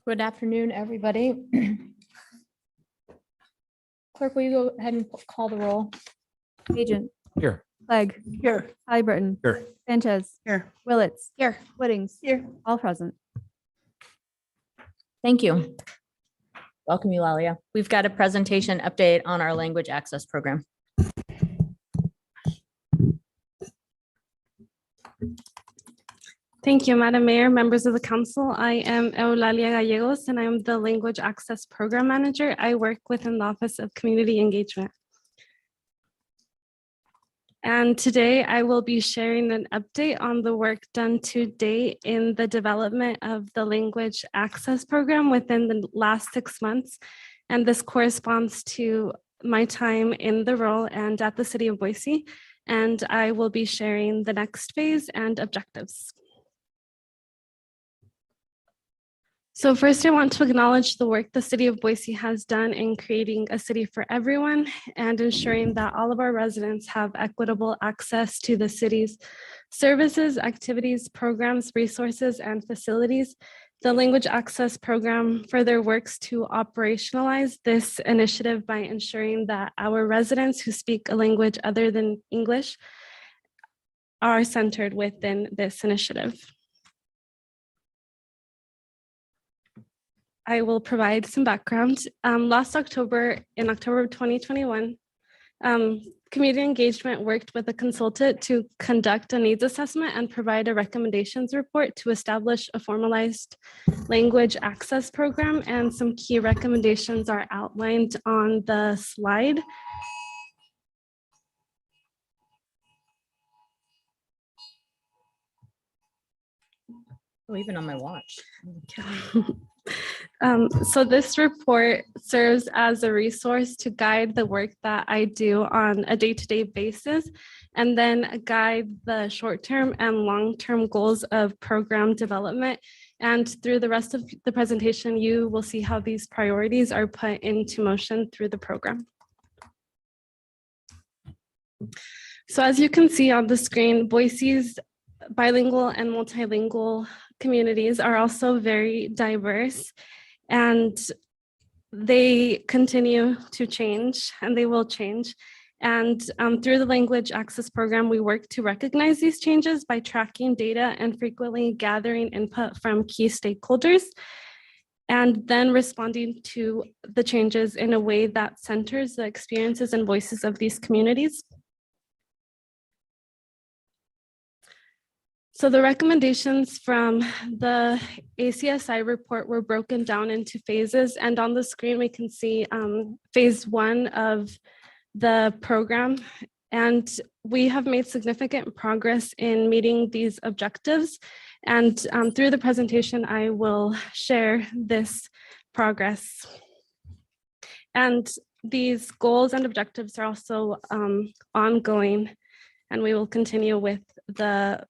Good afternoon, everybody. Clerk, will you go ahead and call the roll? Agent, Here. Clegg, Here. Halliburton, Here. Sanchez, Here. Willetts, Here. Whittings, Here. all present. Thank you. Welcome, Eulalia. We've got a presentation update on our language access program. Thank you, Madam Mayor, members of the council. I am Eulalia Gallegos, and I am the Language Access Program Manager. I work within the Office of Community Engagement. And today I will be sharing an update on the work done to date in the development of the Language Access Program within the last 6 months. And this corresponds to my time in the role and at the City of Boise. And I will be sharing the next phase and objectives. So first, I want to acknowledge the work the City of Boise has done in creating a city for everyone and ensuring that all of our residents have equitable access to the city's services, activities, programs, resources, and facilities. The Language Access Program further works to operationalize this initiative by ensuring that our residents who speak a language other than English are centered within this initiative. I will provide some background. Last October, in October of 2021, Community Engagement worked with a consultant to conduct a needs assessment and provide a recommendations report to establish a formalized language access program, and some key recommendations are outlined on the slide. Oh, even on my watch. So this report serves as a resource to guide the work that I do on a day-to-day basis, and then guide the short-term and long-term goals of program development. And through the rest of the presentation, you will see how these priorities are put into motion through the program. So as you can see on the screen, Boise's bilingual and multilingual communities are also very diverse, and they continue to change, and they will change. And through the Language Access Program, we work to recognize these changes by tracking data and frequently gathering input from key stakeholders, and then responding to the changes in a way that centers the experiences and voices of these communities. So the recommendations from the ACSI report were broken down into phases, and on the screen we can see phase 1 of the program, and we have made significant progress in meeting these objectives, and through the presentation I will share this progress. And these goals and objectives are also ongoing, and we will continue with the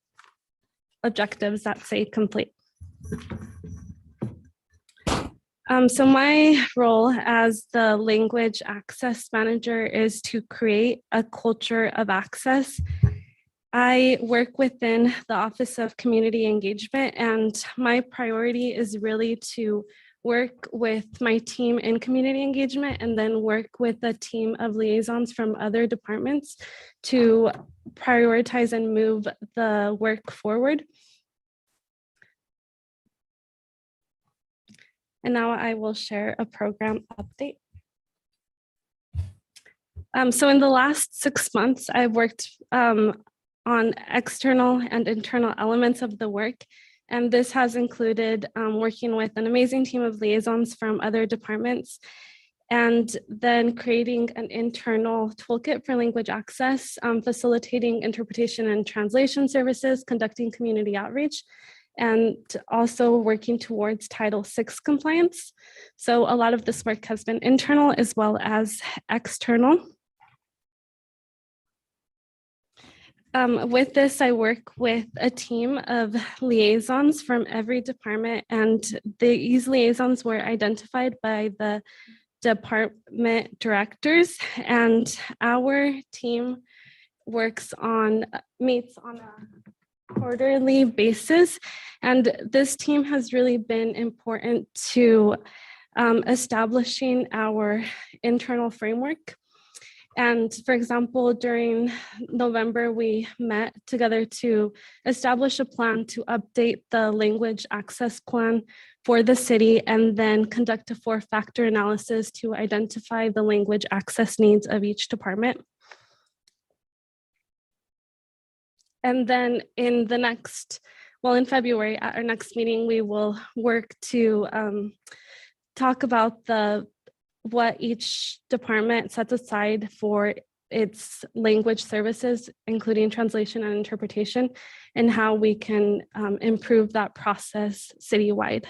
objectives that say complete. So my role as the Language Access Manager is to create a culture of access. I work within the Office of Community Engagement, and my priority is really to work with my team in community engagement and then work with a team of liaisons from other departments to prioritize and move the work forward. And now I will share a program update. So in the last 6 months, I've worked on external and internal elements of the work. And this has included working with an amazing team of liaisons from other departments, and then creating an internal toolkit for language access, facilitating interpretation and translation services, conducting community outreach, and also working towards Title VI compliance. So a lot of this work has been internal as well as external. With this, I work with a team of liaisons from every department, and these liaisons were identified by the department directors, and our team meets on a quarterly basis. And this team has really been important to establishing our internal framework. And for example, during November, we met together to establish a plan to update the language access plan for the city and then conduct a 4-factor analysis to identify the language access needs of each department. And then in February at our next meeting, we will work to talk about what each department sets aside for its language services, including translation and interpretation, and how we can improve that process citywide.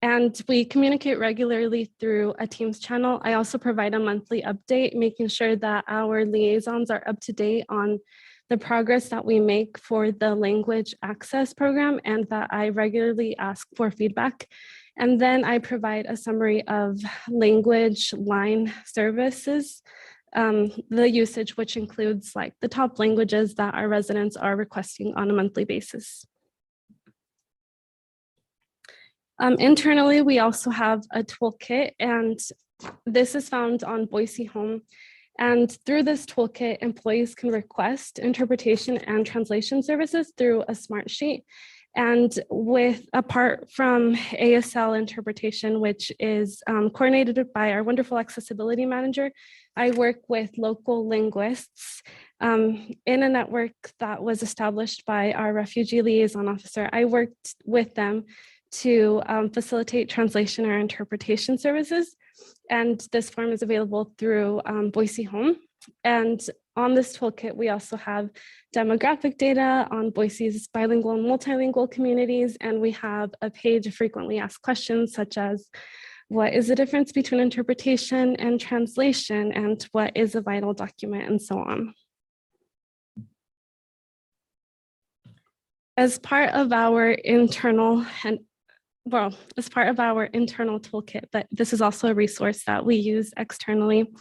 And we communicate regularly through a Teams channel. I also provide a monthly update, making sure that our liaisons are up to date on the progress that we make for the language access program, and that I regularly ask for feedback. And then I provide a summary of language line services, the usage, which includes like the top languages that our residents are requesting on a monthly basis. Internally, we also have a toolkit, and this is found on Boise Home. And through this toolkit, employees can request interpretation and translation services through a smart sheet. And apart from ASL interpretation, which is coordinated by our wonderful accessibility manager, I work with local linguists in a network that was established by our refugee liaison officer. I worked with them to facilitate translation or interpretation services. And this form is available through Boise Home. And on this toolkit, we also have demographic data on Boise's bilingual and multilingual communities. And we have a page of frequently asked questions, such as, what is the difference between interpretation and translation? And what is a vital document, and so on. As part of our internal toolkit, but this is also a resource that we use externally.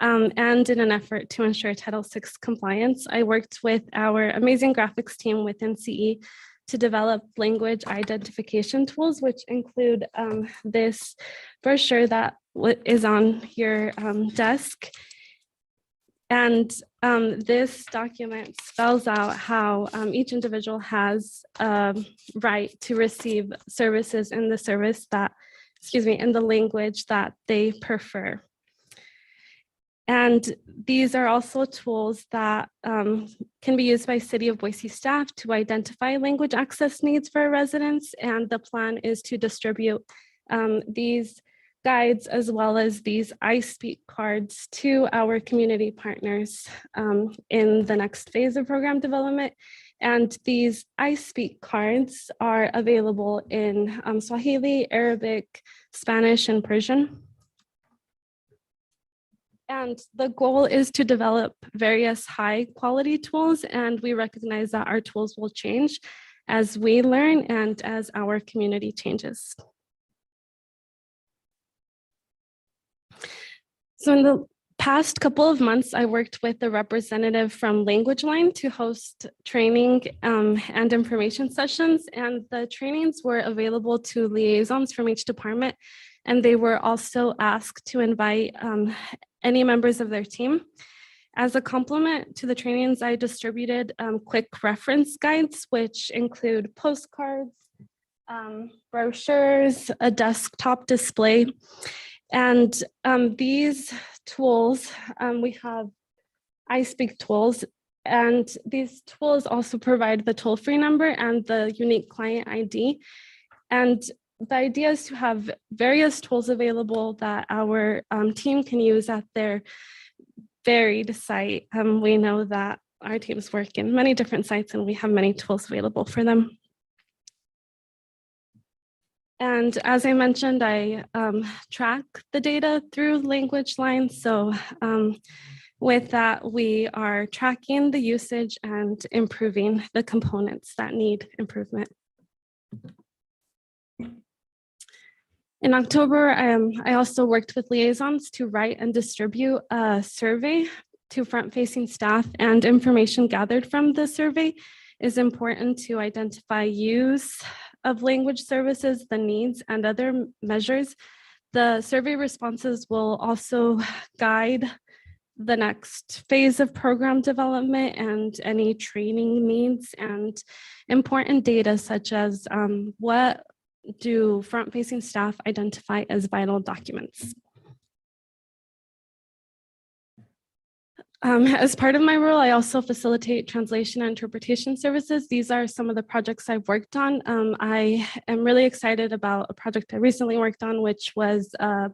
And in an effort to ensure Title VI compliance, I worked with our amazing graphics team within CE to develop language identification tools, which include this brochure that is on your desk. And this document spells out how each individual has a right to receive services in the language that they prefer. And these are also tools that can be used by City of Boise staff to identify language access needs for residents. And the plan is to distribute these guides as well as these I Speak cards to our community partners in the next phase of program development. And these I Speak cards are available in Swahili, Arabic, Spanish, and Persian. And the goal is to develop various high quality tools, and we recognize that our tools will change as we learn and as our community changes. So in the past couple of months, I worked with a representative from Language Line to host training and information sessions, and the trainings were available to liaisons from each department, and they were also asked to invite any members of their team. As a complement to the trainings, I distributed quick reference guides, which include postcards, brochures, a desktop display. And these tools, we have I Speak tools, and these tools also provide the toll-free number and the unique client ID. And the idea is to have various tools available that our team can use at their varied site. We know that our teams work in many different sites and we have many tools available for them. And as I mentioned, I track the data through Language Line. So with that, we are tracking the usage and improving the components that need improvement. In October, I also worked with liaisons to write and distribute a survey to front-facing staff, and information gathered from the survey is important to identify use of language services, the needs, and other measures. The survey responses will also guide the next phase of program development and any training needs and important data such as what do front-facing staff identify as vital documents. As part of my role, I also facilitate translation and interpretation services. These are some of the projects I've worked on. I am really excited about a project I recently worked on, which was a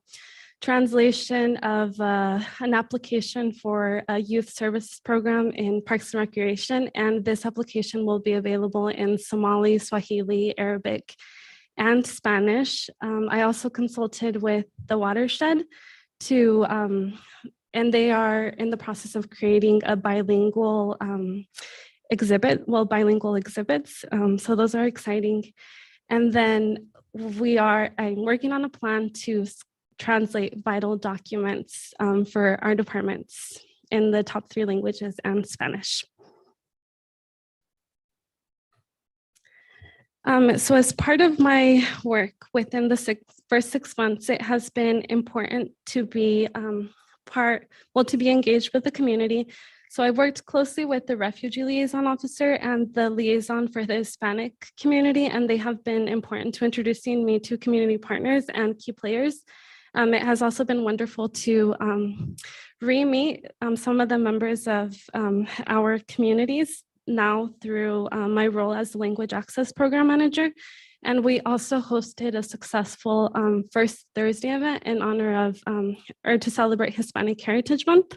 translation of an application for a youth service program in Parks and Recreation. And this application will be available in Somali, Swahili, Arabic, and Spanish. I also consulted with the Watershed and they are in the process of creating a bilingual bilingual exhibits. So those are exciting. And then I'm working on a plan to translate vital documents for our departments in the top 3 languages and Spanish. So as part of my work within the first 6 months, it has been important to be to be engaged with the community. So I worked closely with the refugee liaison officer and the liaison for the Hispanic community, and they have been important to introducing me to community partners and key players. It has also been wonderful to re-meet some of the members of our communities now through my role as the Language Access Program Manager. And we also hosted a successful First Thursday event in honor of, or to celebrate Hispanic Heritage Month.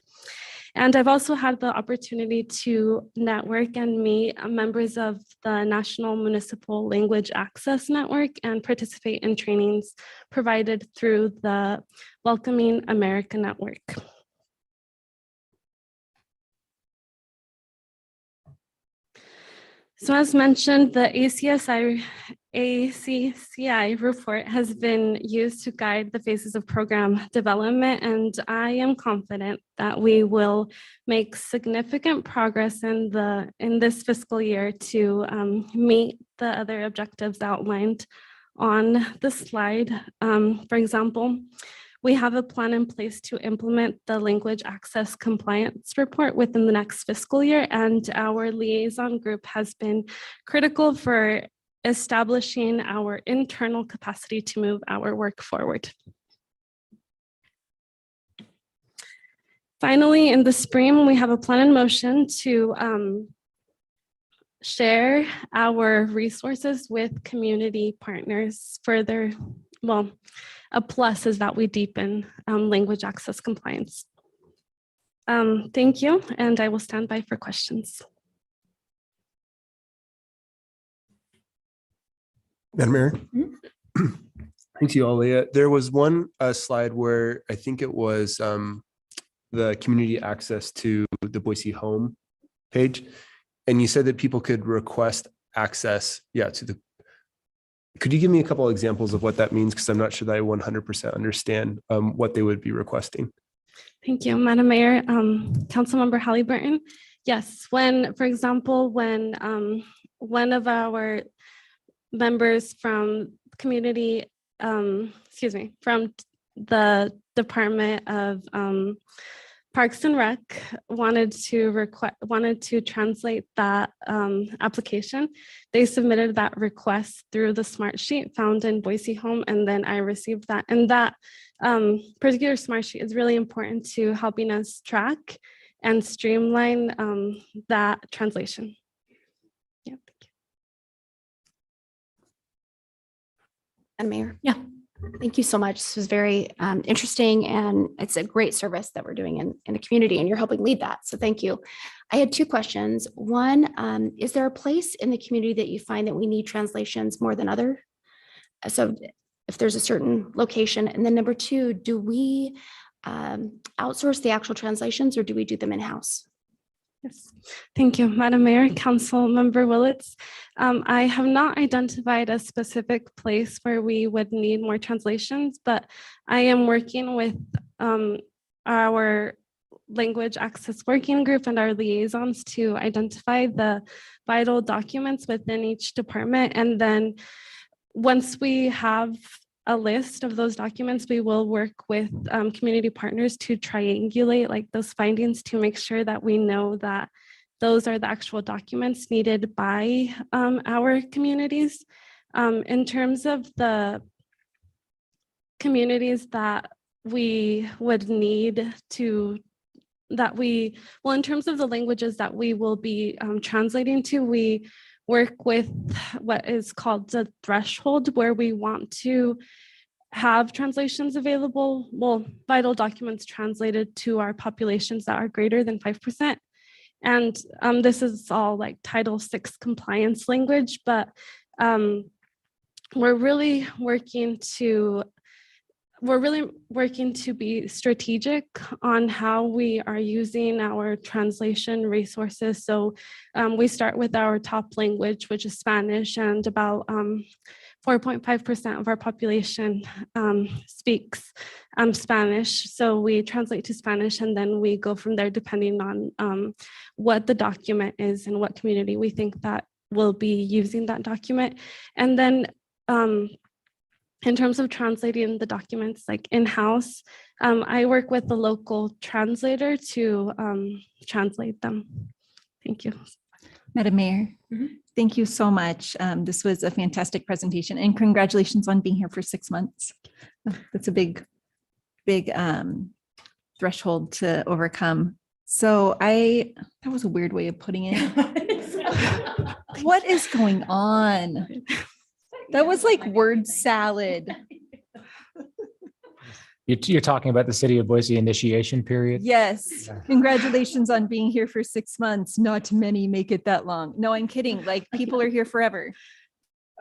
And I've also had the opportunity to network and meet members of the National Municipal Language Access Network and participate in trainings provided through the Welcoming America Network. So as mentioned, the ACCI report has been used to guide the phases of program development, and I am confident that we will make significant progress in this fiscal year to meet the other objectives outlined on the slide. For example, we have a plan in place to implement the language access compliance report within the next fiscal year, and our liaison group has been critical for establishing our internal capacity to move our work forward. Finally, in the spring, we have a plan in motion to share our resources with community partners further. Well, a plus is that we deepen language access compliance. Thank you, and I will stand by for questions. Madam Mayor. Thank you, Alia. There was one slide where I think it was the community access to the Boise home page. And you said that people could request access, to the. Could you give me a couple of examples of what that means? Because I'm not sure that I 100% understand what they would be requesting. Thank you, Madam Mayor. Councilmember Halliburton. Yes, for example, when one of our members from community, from the Department of Parks and Rec wanted to translate that application. They submitted that request through the smart sheet found in Boise Home, and then I received that. And that particular smart sheet is really important to helping us track and streamline that translation. Yeah, thank you. And Mayor. Yeah. Thank you so much. This was very interesting, and it's a great service that we're doing in the community, and you're helping lead that. So thank you. I had 2 questions. One, is there a place in the community that you find that we need translations more than other? So if there's a certain location, and then number 2, do we outsource the actual translations or do we do them in-house? Yes, thank you, Madam Mayor, Council Member Willits. I have not identified a specific place where we would need more translations, but I am working with our language access working group and our liaisons to identify the vital documents within each department. And then once we have a list of those documents, we will work with community partners to triangulate like those findings to make sure that we know that those are the actual documents needed by our communities. In terms of the communities that we would need to, in terms of the languages that we will be translating to, we work with what is called the threshold, where we want to have translations available, vital documents translated to our populations that are greater than 5%. And this is all like Title VI compliance language, but we're really working to be strategic on how we are using our translation resources. So we start with our top language, which is Spanish, and about 4.5% of our population speaks Spanish. So we translate to Spanish, and then we go from there depending on what the document is and what community we think that will be using that document. And then in terms of translating the documents like in-house, I work with the local translator to translate them. Thank you. Madam Mayor, thank you so much. This was a fantastic presentation, and congratulations on being here for 6 months. That's a big threshold to overcome. So that was a weird way of putting it. What is going on? That was like word salad. You're talking about the City of Boise initiation period? Yes. Congratulations on being here for 6 months. Not many make it that long. No, I'm kidding. Like, people are here forever.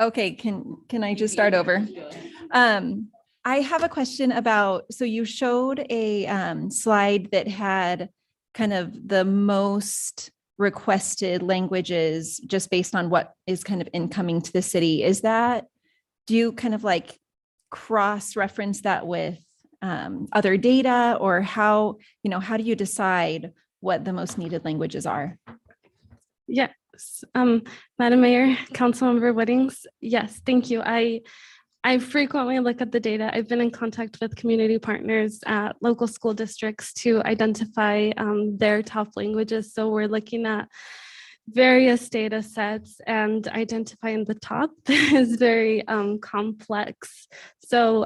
Okay, can I just start over? I have a question about, so you showed a slide that had kind of the most requested languages just based on what is kind of incoming to the city. Do you kind of like cross-reference that with other data, or how do you decide what the most needed languages are? Yes, Madam Mayor, Councilmember Whittings. Yes, thank you. I frequently look at the data. I've been in contact with community partners at local school districts to identify their top languages. So we're looking at various data sets, and identifying the top is very complex. So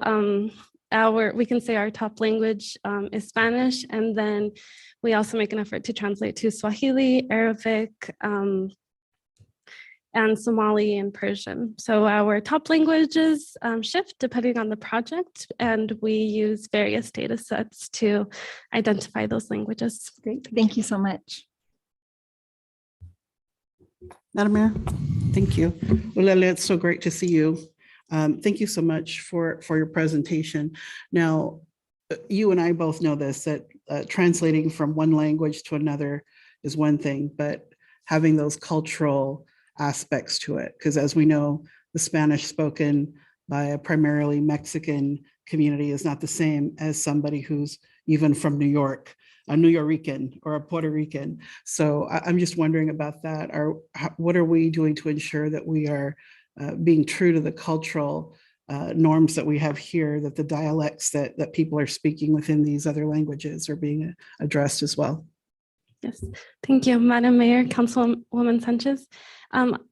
we can say our top language is Spanish, and then we also make an effort to translate to Swahili, Arabic, and Somali and Persian. So our top languages shift depending on the project, and we use various data sets to identify those languages. Great. Thank you so much. Madam Mayor, thank you. Eulalia, it's so great to see you. Thank you so much for your presentation. Now, you and I both know this, that translating from one language to another is one thing, but having those cultural aspects to it, because as we know, the Spanish spoken by a primarily Mexican community is not the same as somebody who's even from New York, a New Yorican or a Puerto Rican. So I'm just wondering about that. What are we doing to ensure that we are being true to the cultural norms that we have here, that the dialects that people are speaking within these other languages are being addressed as well? Yes, thank you, Madam Mayor, Councilwoman Sanchez.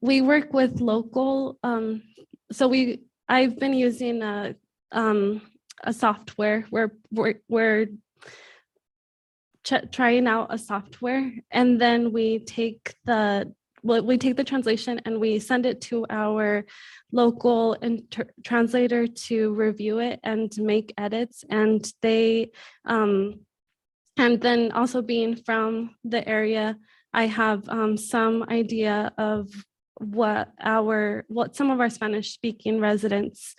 We work with local, I've been using a software where we're trying out a software, and then we take the translation and we send it to our local translator to review it and make edits, and they and then also being from the area, I have some idea of what some of our Spanish speaking residents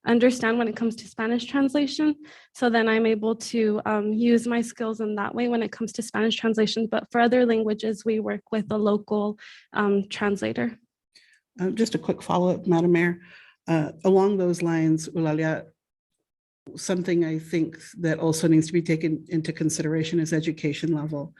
understand when it comes to Spanish translation. So then I'm able to use my skills in that way when it comes to Spanish translation. But for other languages, we work with a local translator. Just a quick follow-up, Madam Mayor. Along those lines, Eulalia, something I think that also needs to be taken into consideration is education level.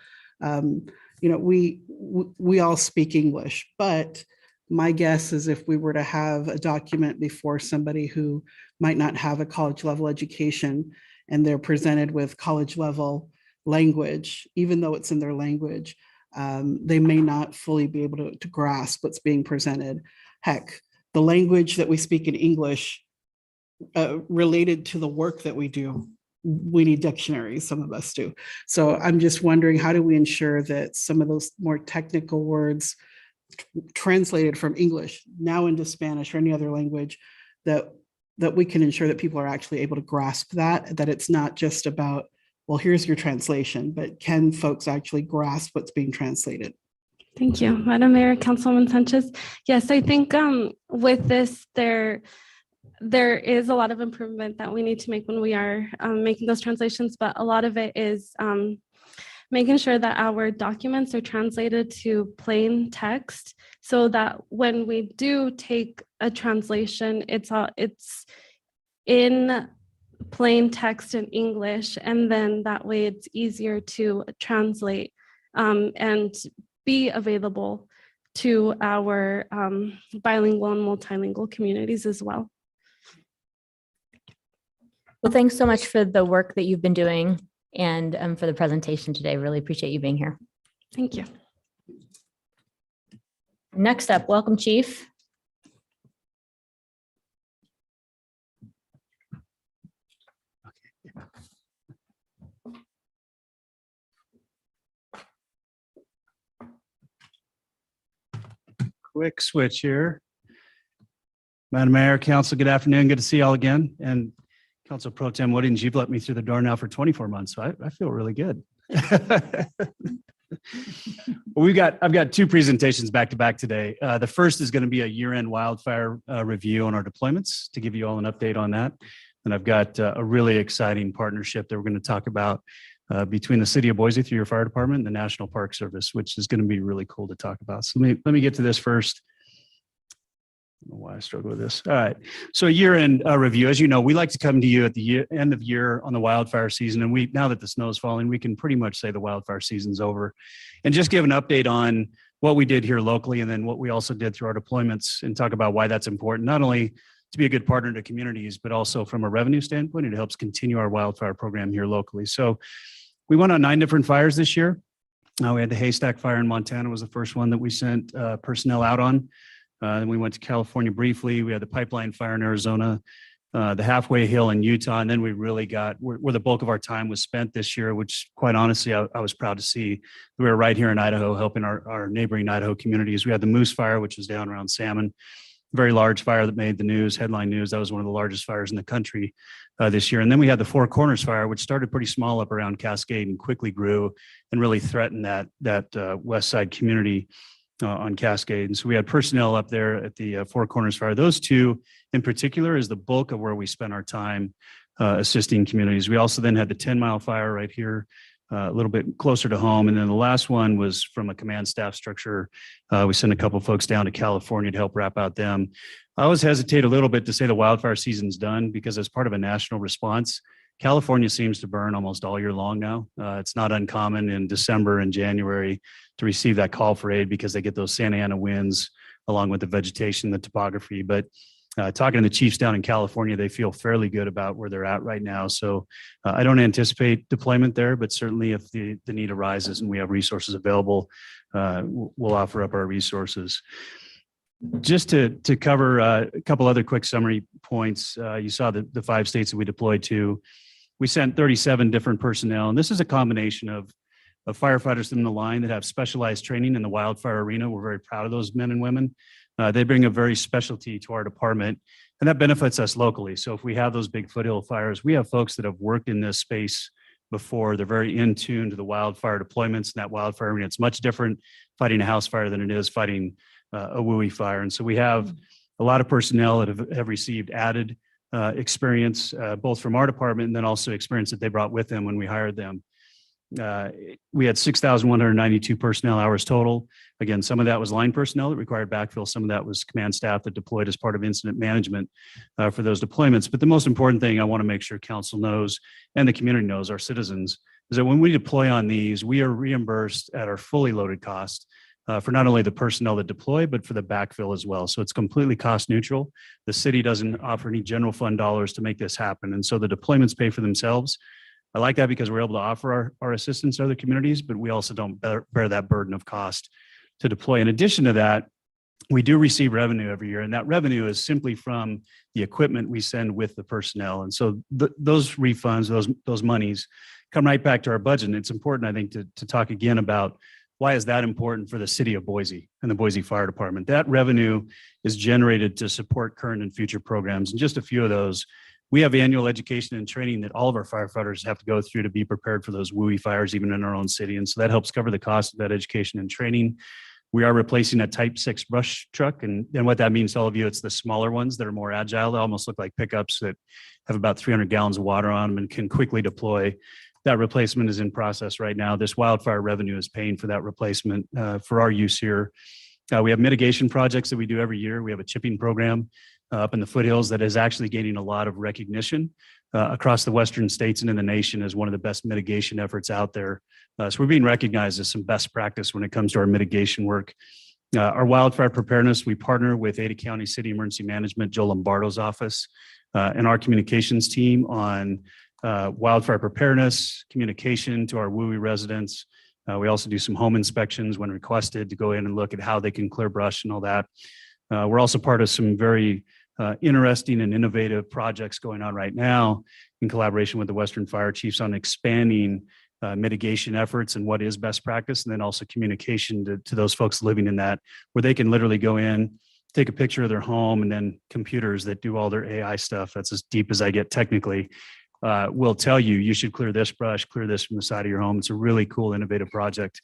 We all speak English, but my guess is if we were to have a document before somebody who might not have a college level education and they're presented with college level language, even though it's in their language, they may not fully be able to grasp what's being presented. Heck, the language that we speak in English related to the work that we do, we need dictionaries, some of us do. So I'm just wondering, how do we ensure that some of those more technical words translated from English now into Spanish or any other language, that we can ensure that people are actually able to grasp that it's not just about, well, here's your translation, but can folks actually grasp what's being translated? Thank you, Madam Mayor, Councilwoman Sanchez. Yes, I think with this, there is a lot of improvement that we need to make when we are making those translations, but a lot of it is making sure that our documents are translated to plain text so that when we do take a translation, it's in plain text in English, and then that way it's easier to translate and be available to our bilingual and multilingual communities as well. Well, thanks so much for the work that you've been doing and for the presentation today. Really appreciate you being here. Thank you. Next up, welcome, Chief. Quick switch here. Madam Mayor, Council, good afternoon. Good to see you all again. And Council Pro Tem Woodings, you've let me through the door now for 24 months, so I feel really good. I've got two presentations back to back today. The first is going to be a year-end wildfire review on our deployments to give you all an update on that. And I've got a really exciting partnership that we're going to talk about between the City of Boise through your fire department and the National Park Service, which is going to be really cool to talk about. So let me get to this first. I don't know why I struggle with this. All right. So a year-end review. As you know, we like to come to you at the end of year on the wildfire season. And now that the snow is falling, we can pretty much say the wildfire season's over. And just give an update on what we did here locally and then what we also did through our deployments and talk about why that's important, not only to be a good partner to communities, but also from a revenue standpoint, it helps continue our wildfire program here locally. So we went on 9 different fires this year. We had the Haystack Fire in Montana was the first one that we sent personnel out on. Then we went to California briefly. We had the Pipeline Fire in Arizona, the Halfway Hill in Utah, and then we really got where the bulk of our time was spent this year, which quite honestly, I was proud to see. We were right here in Idaho helping our neighboring Idaho communities. We had the Moose Fire, which was down around Salmon, very large fire that made the news, headline news. That was one of the largest fires in the country this year. And then we had the Four Corners Fire, which started pretty small up around Cascade and quickly grew and really threatened that west side community on Cascade. And so we had personnel up there at the Four Corners Fire. Those two in particular is the bulk of where we spent our time assisting communities. We also then had the 10 Mile Fire right here, a little bit closer to home. And then the last one was from a command staff structure. We sent a couple of folks down to California to help wrap out them. I always hesitate a little bit to say the wildfire season's done because as part of a national response, California seems to burn almost all year long now. It's not uncommon in December and January to receive that call for aid because they get those Santa Ana winds along with the vegetation, the topography. But talking to the chiefs down in California, they feel fairly good about where they're at right now. So I don't anticipate deployment there, but certainly if the need arises and we have resources available, we'll offer up our resources. Just to cover a couple other quick summary points, you saw the 5 states that we deployed to. We sent 37 different personnel, and this is a combination of firefighters in the line that have specialized training in the wildfire arena. We're very proud of those men and women. They bring a very specialty to our department, and that benefits us locally. So if we have those big foothill fires, we have folks that have worked in this space before. They're very in tune to the wildfire deployments in that wildfire arena. It's much different fighting a house fire than it is fighting a WUI fire. And so we have a lot of personnel that have received added experience, both from our department and then also experience that they brought with them when we hired them. We had 6,192 personnel hours total. Again, some of that was line personnel that required backfill. Some of that was command staff that deployed as part of incident management for those deployments. But the most important thing I want to make sure council knows and the community knows, our citizens, is that when we deploy on these, we are reimbursed at our fully loaded cost for not only the personnel that deploy, but for the backfill as well. So it's completely cost neutral. The city doesn't offer any general fund dollars to make this happen. And so the deployments pay for themselves. I like that because we're able to offer our assistance to other communities, but we also don't bear that burden of cost to deploy. In addition to that, we do receive revenue every year, and that revenue is simply from the equipment we send with the personnel. And so those refunds, those monies come right back to our budget. And it's important, I think, to talk again about why is that important for the city of Boise and the Boise Fire Department. That revenue is generated to support current and future programs. And just a few of those, we have annual education and training that all of our firefighters have to go through to be prepared for those WUI fires, even in our own city. And so that helps cover the cost of that education and training. We are replacing a Type 6 brush truck. And what that means to all of you, it's the smaller ones that are more agile. They almost look like pickups that have about 300 gallons of water on them and can quickly deploy. That replacement is in process right now. This wildfire revenue is paying for that replacement for our use here. We have mitigation projects that we do every year. We have a chipping program up in the foothills that is actually gaining a lot of recognition across the western states and in the nation as one of the best mitigation efforts out there. So we're being recognized as some best practice when it comes to our mitigation work. Our wildfire preparedness, we partner with Ada County City Emergency Management, Joe Lombardo's office, and our communications team on wildfire preparedness, communication to our WUI residents. We also do some home inspections when requested to go in and look at how they can clear brush and all that. We're also part of some very interesting and innovative projects going on right now in collaboration with the Western Fire Chiefs on expanding mitigation efforts and what is best practice, and then also communication to those folks living in that, where they can literally go in, take a picture of their home, and then computers that do all their AI stuff, that's as deep as I get technically, will tell you, you should clear this brush, clear this from the side of your home. It's a really cool, innovative project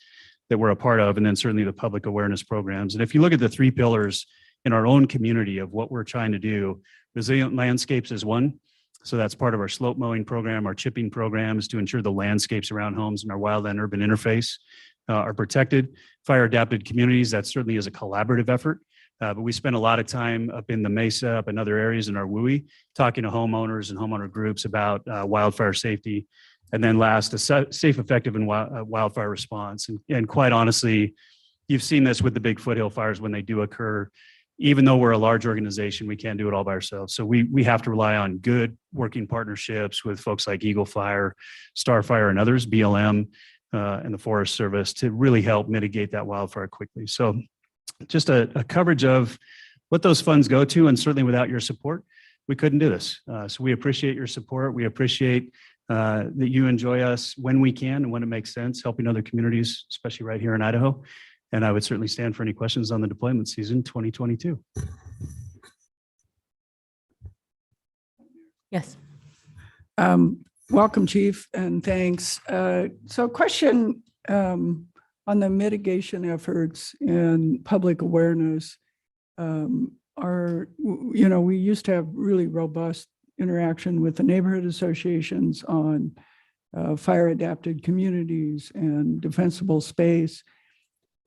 that we're a part of. And then certainly the public awareness programs. And if you look at the three pillars in our own community of what we're trying to do, resilient landscapes is one. So that's part of our slope mowing program, our chipping programs to ensure the landscapes around homes and our wildland urban interface are protected. Fire adapted communities, that certainly is a collaborative effort. But we spend a lot of time up in the Mesa, up in other areas in our WUI, talking to homeowners and homeowner groups about wildfire safety. And then last, a safe, effective, and wildfire response. And quite honestly, you've seen this with the big foothill fires when they do occur. Even though we're a large organization, we can't do it all by ourselves. So we have to rely on good working partnerships with folks like Eagle Fire, Star Fire, and others, BLM, and the Forest Service to really help mitigate that wildfire quickly. So just a coverage of what those funds go to, and certainly without your support, we couldn't do this. So we appreciate your support. We appreciate that you enjoy us when we can and when it makes sense, helping other communities, especially right here in Idaho. And I would certainly stand for any questions on the deployment season 2022. Yes. Welcome, Chief, and thanks. So question on the mitigation efforts and public awareness. We used to have really robust interaction with the neighborhood associations on fire adapted communities and defensible space.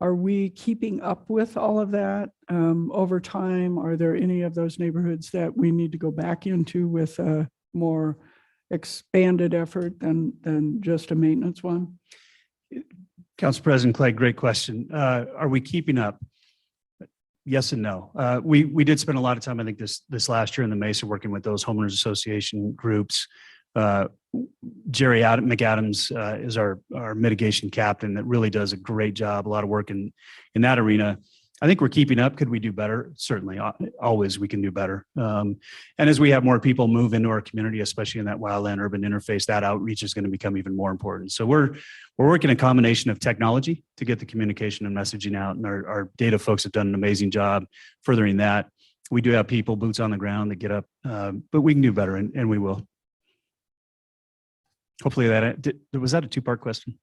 Are we keeping up with all of that over time? Are there any of those neighborhoods that we need to go back into with a more expanded effort than just a maintenance one? Council President Clay, great question. Are we keeping up? Yes and no. We did spend a lot of time, I think, this last year in the Mesa working with those homeowners association groups. Jerry McAdams is our mitigation captain that really does a great job, a lot of work in that arena. I think we're keeping up. Could we do better? Certainly, always we can do better. And as we have more people move into our community, especially in that wildland urban interface, that outreach is going to become even more important. So we're working a combination of technology to get the communication and messaging out, and our data folks have done an amazing job furthering that. We do have people, boots on the ground, that get up, but we can do better, and we will. Hopefully was that a two-part question?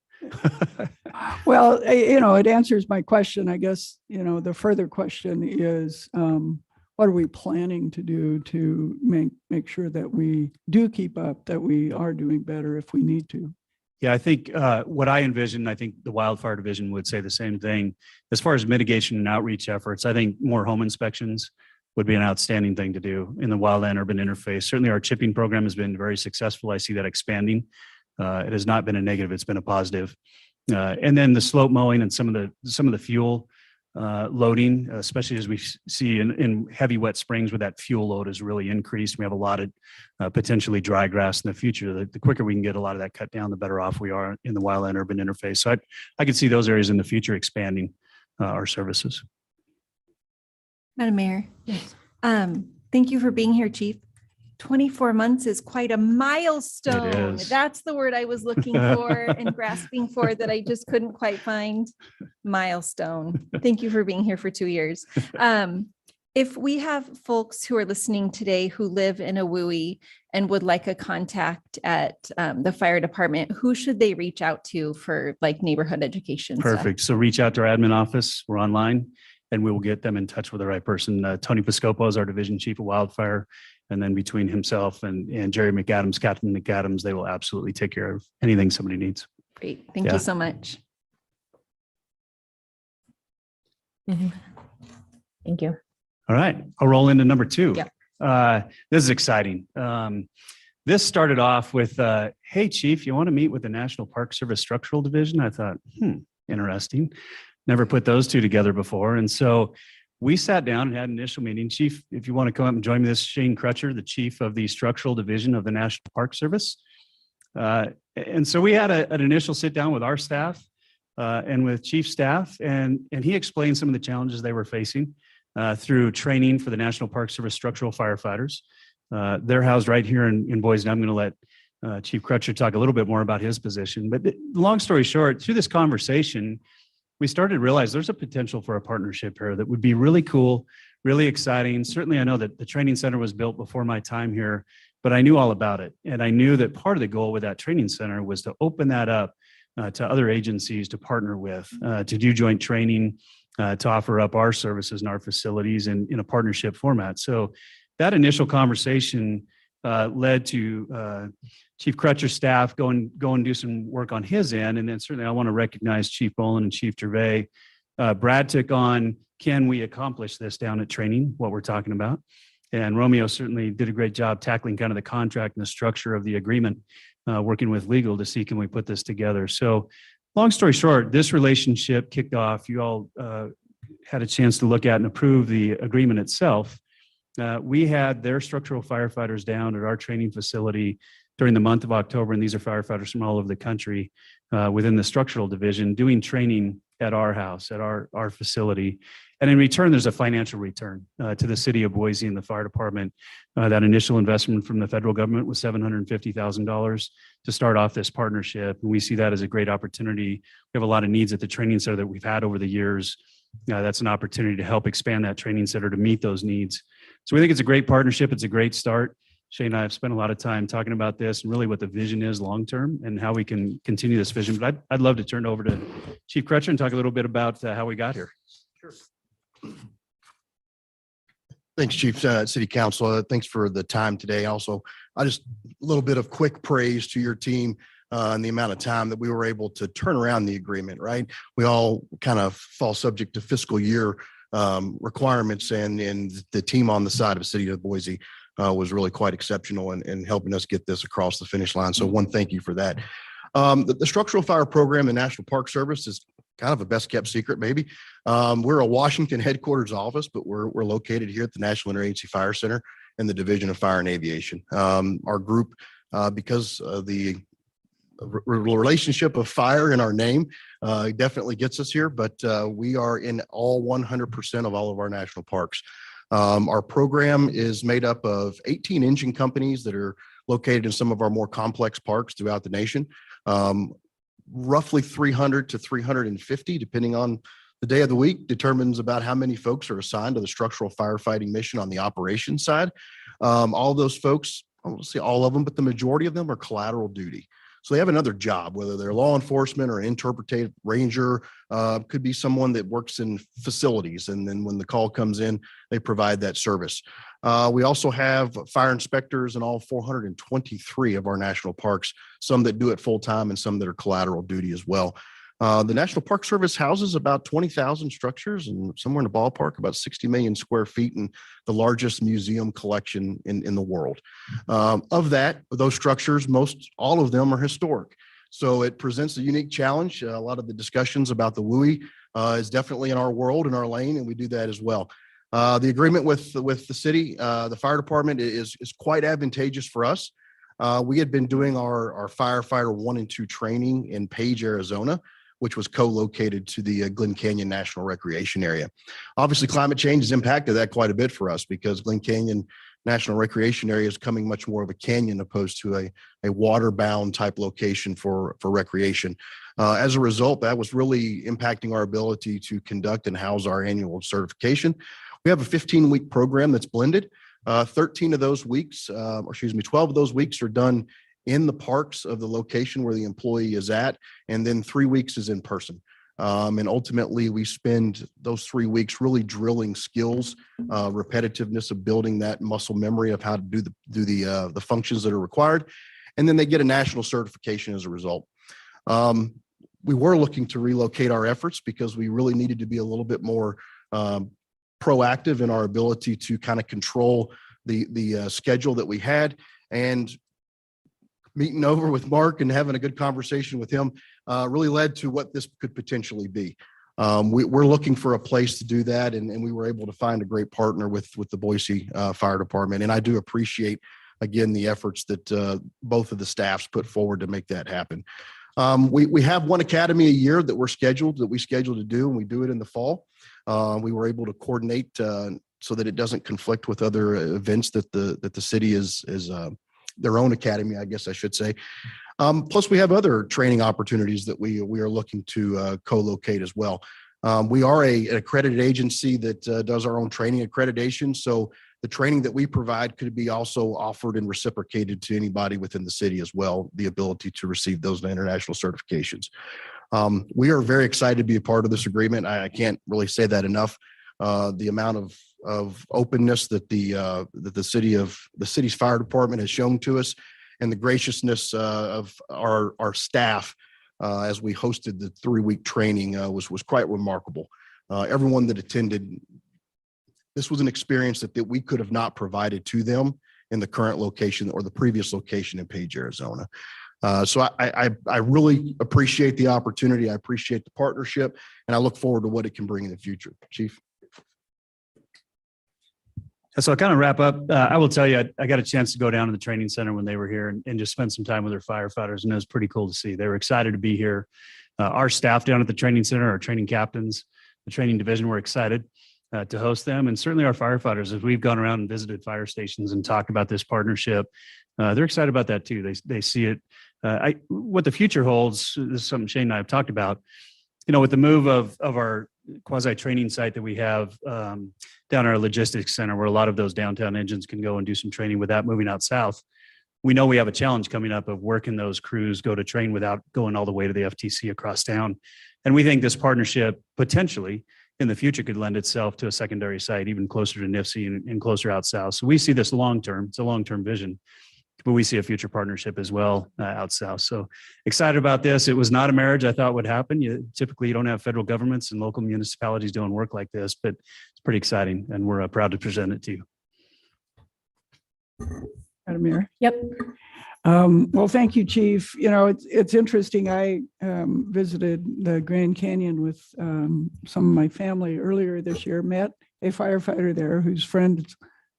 Well, it answers my question. I guess, the further question is, what are we planning to do to make sure that we do keep up, that we are doing better if we need to? Yeah, I think what I envision, I think the wildfire division would say the same thing. As far as mitigation and outreach efforts, I think more home inspections would be an outstanding thing to do in the wildland urban interface. Certainly our chipping program has been very successful. I see that expanding. It has not been a negative, it's been a positive. And then the slope mowing and some of the fuel loading, especially as we see in heavy wet springs where that fuel load is really increased. We have a lot of potentially dry grass in the future. The quicker we can get a lot of that cut down, the better off we are in the wildland urban interface. So I could see those areas in the future expanding our services. Madam Mayor. Yes. Thank you for being here, Chief. 24 months is quite a milestone. is. That's the word I was looking for and grasping for that I just couldn't quite find. Milestone. Thank you for being here for 2 years. If we have folks who are listening today who live in a WUI and would like a contact at the fire department, who should they reach out to for like neighborhood education stuff? Perfect. So reach out to our admin office. We're online and we will get them in touch with the right person. Tony Piscopo is our division chief of wildfire. And then between himself and Jerry McAdams, Captain McAdams, they will absolutely take care of anything somebody needs. Great. Thank you so much. Thank you. All right, I'll roll into number 2. Yeah. This is exciting. This started off with, hey, Chief, you want to meet with the National Park Service Structural Division? I thought, interesting. Never put those two together before. And so we sat down and had an initial meeting. Chief, if you want to come up and join me, this is Shane Crutcher, the Chief of the Structural Division of the National Park Service. And so we had an initial sit down with our staff and with Chief staff, and he explained some of the challenges they were facing through training for the National Park Service structural firefighters. They're housed right here in Boise. And I'm going to let Chief Crutcher talk a little bit more about his position. But long story short, through this conversation, we started to realize there's a potential for a partnership here that would be really cool, really exciting. Certainly, I know that the training center was built before my time here, but I knew all about it. And I knew that part of the goal with that training center was to open that up to other agencies to partner with, to do joint training, to offer up our services and our facilities in a partnership format. So that initial conversation led to Chief Crutcher's staff go and do some work on his end. And then certainly I want to recognize Chief Boland and Chief Gervais. Brad took on, can we accomplish this down at training, what we're talking about? And Romeo certainly did a great job tackling kind of the contract and the structure of the agreement, working with legal to see, can we put this together? So long story short, this relationship kicked off. You all had a chance to look at and approve the agreement itself. We had their structural firefighters down at our training facility during the month of October, and these are firefighters from all over the country within the structural division doing training at our house, at our facility. And in return, there's a financial return to the city of Boise and the fire department. That initial investment from the federal government was $750,000 to start off this partnership. And we see that as a great opportunity. We have a lot of needs at the training center that we've had over the years. That's an opportunity to help expand that training center to meet those needs. So we think it's a great partnership. It's a great start. Shane and I have spent a lot of time talking about this and really what the vision is long-term and how we can continue this vision. But I'd love to turn it over to Chief Crutcher and talk a little bit about how we got here. Sure. Thanks, Chief. City Council. Thanks for the time today. Also, just a little bit of quick praise to your team and the amount of time that we were able to turn around the agreement, right? We all kind of fall subject to fiscal year requirements, and the team on the side of the city of Boise was really quite exceptional in helping us get this across the finish line. So one, thank you for that. The structural fire program, the National Park Service, is kind of a best kept secret, maybe. We're a Washington headquarters office, but we're located here at the National Interagency Fire Center in the Division of Fire and Aviation. Our group, because of the relationship of fire in our name, definitely gets us here, but we are in all 100% of all of our national parks. Our program is made up of 18 engine companies that are located in some of our more complex parks throughout the nation. Roughly 300 to 350, depending on the day of the week, determines about how many folks are assigned to the structural firefighting mission on the operations side. All those folks, I won't say all of them, but the majority of them are collateral duty. So they have another job, whether they're law enforcement or an interpretive ranger, could be someone that works in facilities. And then when the call comes in, they provide that service. We also have fire inspectors in all 423 of our national parks, some that do it full time and some that are collateral duty as well. The National Park Service houses about 20,000 structures and somewhere in the ballpark, about 60 million square feet, and the largest museum collection in the world. Of that, those structures, all of them are historic. So it presents a unique challenge. A lot of the discussions about the WUI is definitely in our world, in our lane, and we do that as well. The agreement with the city, the fire department is quite advantageous for us. We had been doing our firefighter 1 and 2 training in Page, Arizona, which was co-located to the Glen Canyon National Recreation Area. Obviously, climate change has impacted that quite a bit for us because Glen Canyon National Recreation Area is becoming much more of a canyon opposed to a water-bound type location for recreation. As a result, that was really impacting our ability to conduct and house our annual certification. We have a 15-week program that's blended. 13 of those weeks, 12 of those weeks are done in the parks of the location where the employee is at, and then 3 weeks is in person. And ultimately, we spend those 3 weeks really drilling skills, repetitiveness of building that muscle memory of how to do the functions that are required, and then they get a national certification as a result. We were looking to relocate our efforts because we really needed to be a little bit more proactive in our ability to kind of control the schedule that we had. And meeting over with Mark and having a good conversation with him really led to what this could potentially be. We're looking for a place to do that, and we were able to find a great partner with the Boise Fire Department. And I do appreciate, again, the efforts that both of the staffs put forward to make that happen. We have one academy a year that we scheduled to do, and we do it in the fall. We were able to coordinate so that it doesn't conflict with other events that the city is their own academy, I guess I should say. Plus, we have other training opportunities that we are looking to co-locate as well. We are an accredited agency that does our own training accreditation. So the training that we provide could be also offered and reciprocated to anybody within the city as well, the ability to receive those international certifications. We are very excited to be a part of this agreement. I can't really say that enough. The amount of openness that the city's fire department has shown to us, and the graciousness of our staff as we hosted the 3-week training was quite remarkable. Everyone that attended, this was an experience that we could have not provided to them in the current location or the previous location in Page, Arizona. So I really appreciate the opportunity. I appreciate the partnership, and I look forward to what it can bring in the future. Chief. So I'll kind of wrap up. I will tell you, I got a chance to go down to the training center when they were here and just spend some time with their firefighters. And it was pretty cool to see. They were excited to be here. Our staff down at the training center, our training captains, the training division, were excited to host them. And certainly our firefighters, as we've gone around and visited fire stations and talked about this partnership, they're excited about that too. They see it. What the future holds, this is something Shane and I have talked about, with the move of our quasi training site that we have down our logistics center, where a lot of those downtown engines can go and do some training without moving out south. We know we have a challenge coming up of working those crews go to train without going all the way to the FTC across town. And we think this partnership potentially in the future could lend itself to a secondary site, even closer to NIFC and closer out south. So we see this long-term. It's a long-term vision, but we see a future partnership as well out south. So excited about this. It was not a marriage I thought would happen. Typically, you don't have federal governments and local municipalities doing work like this, but it's pretty exciting, and we're proud to present it to you. Madam Mayor. Yep. Well, thank you, Chief. It's interesting. I visited the Grand Canyon with some of my family earlier this year, met a firefighter there who's friend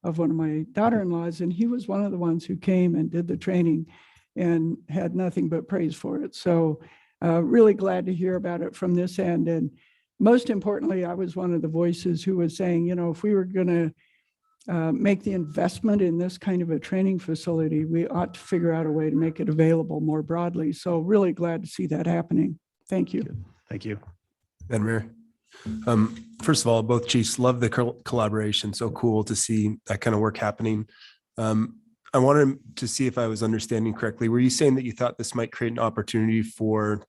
of one of my daughter-in-laws, and he was one of the ones who came and did the training and had nothing but praise for it. So really glad to hear about it from this end. And most importantly, I was one of the voices who was saying, if we were going to make the investment in this kind of a training facility, we ought to figure out a way to make it available more broadly. So really glad to see that happening. Thank you. Thank you. Madam Mayor. First of all, both chiefs love the collaboration. So cool to see that kind of work happening. I'm I wanted to see if I was understanding correctly. Were you saying that you thought this might create an opportunity for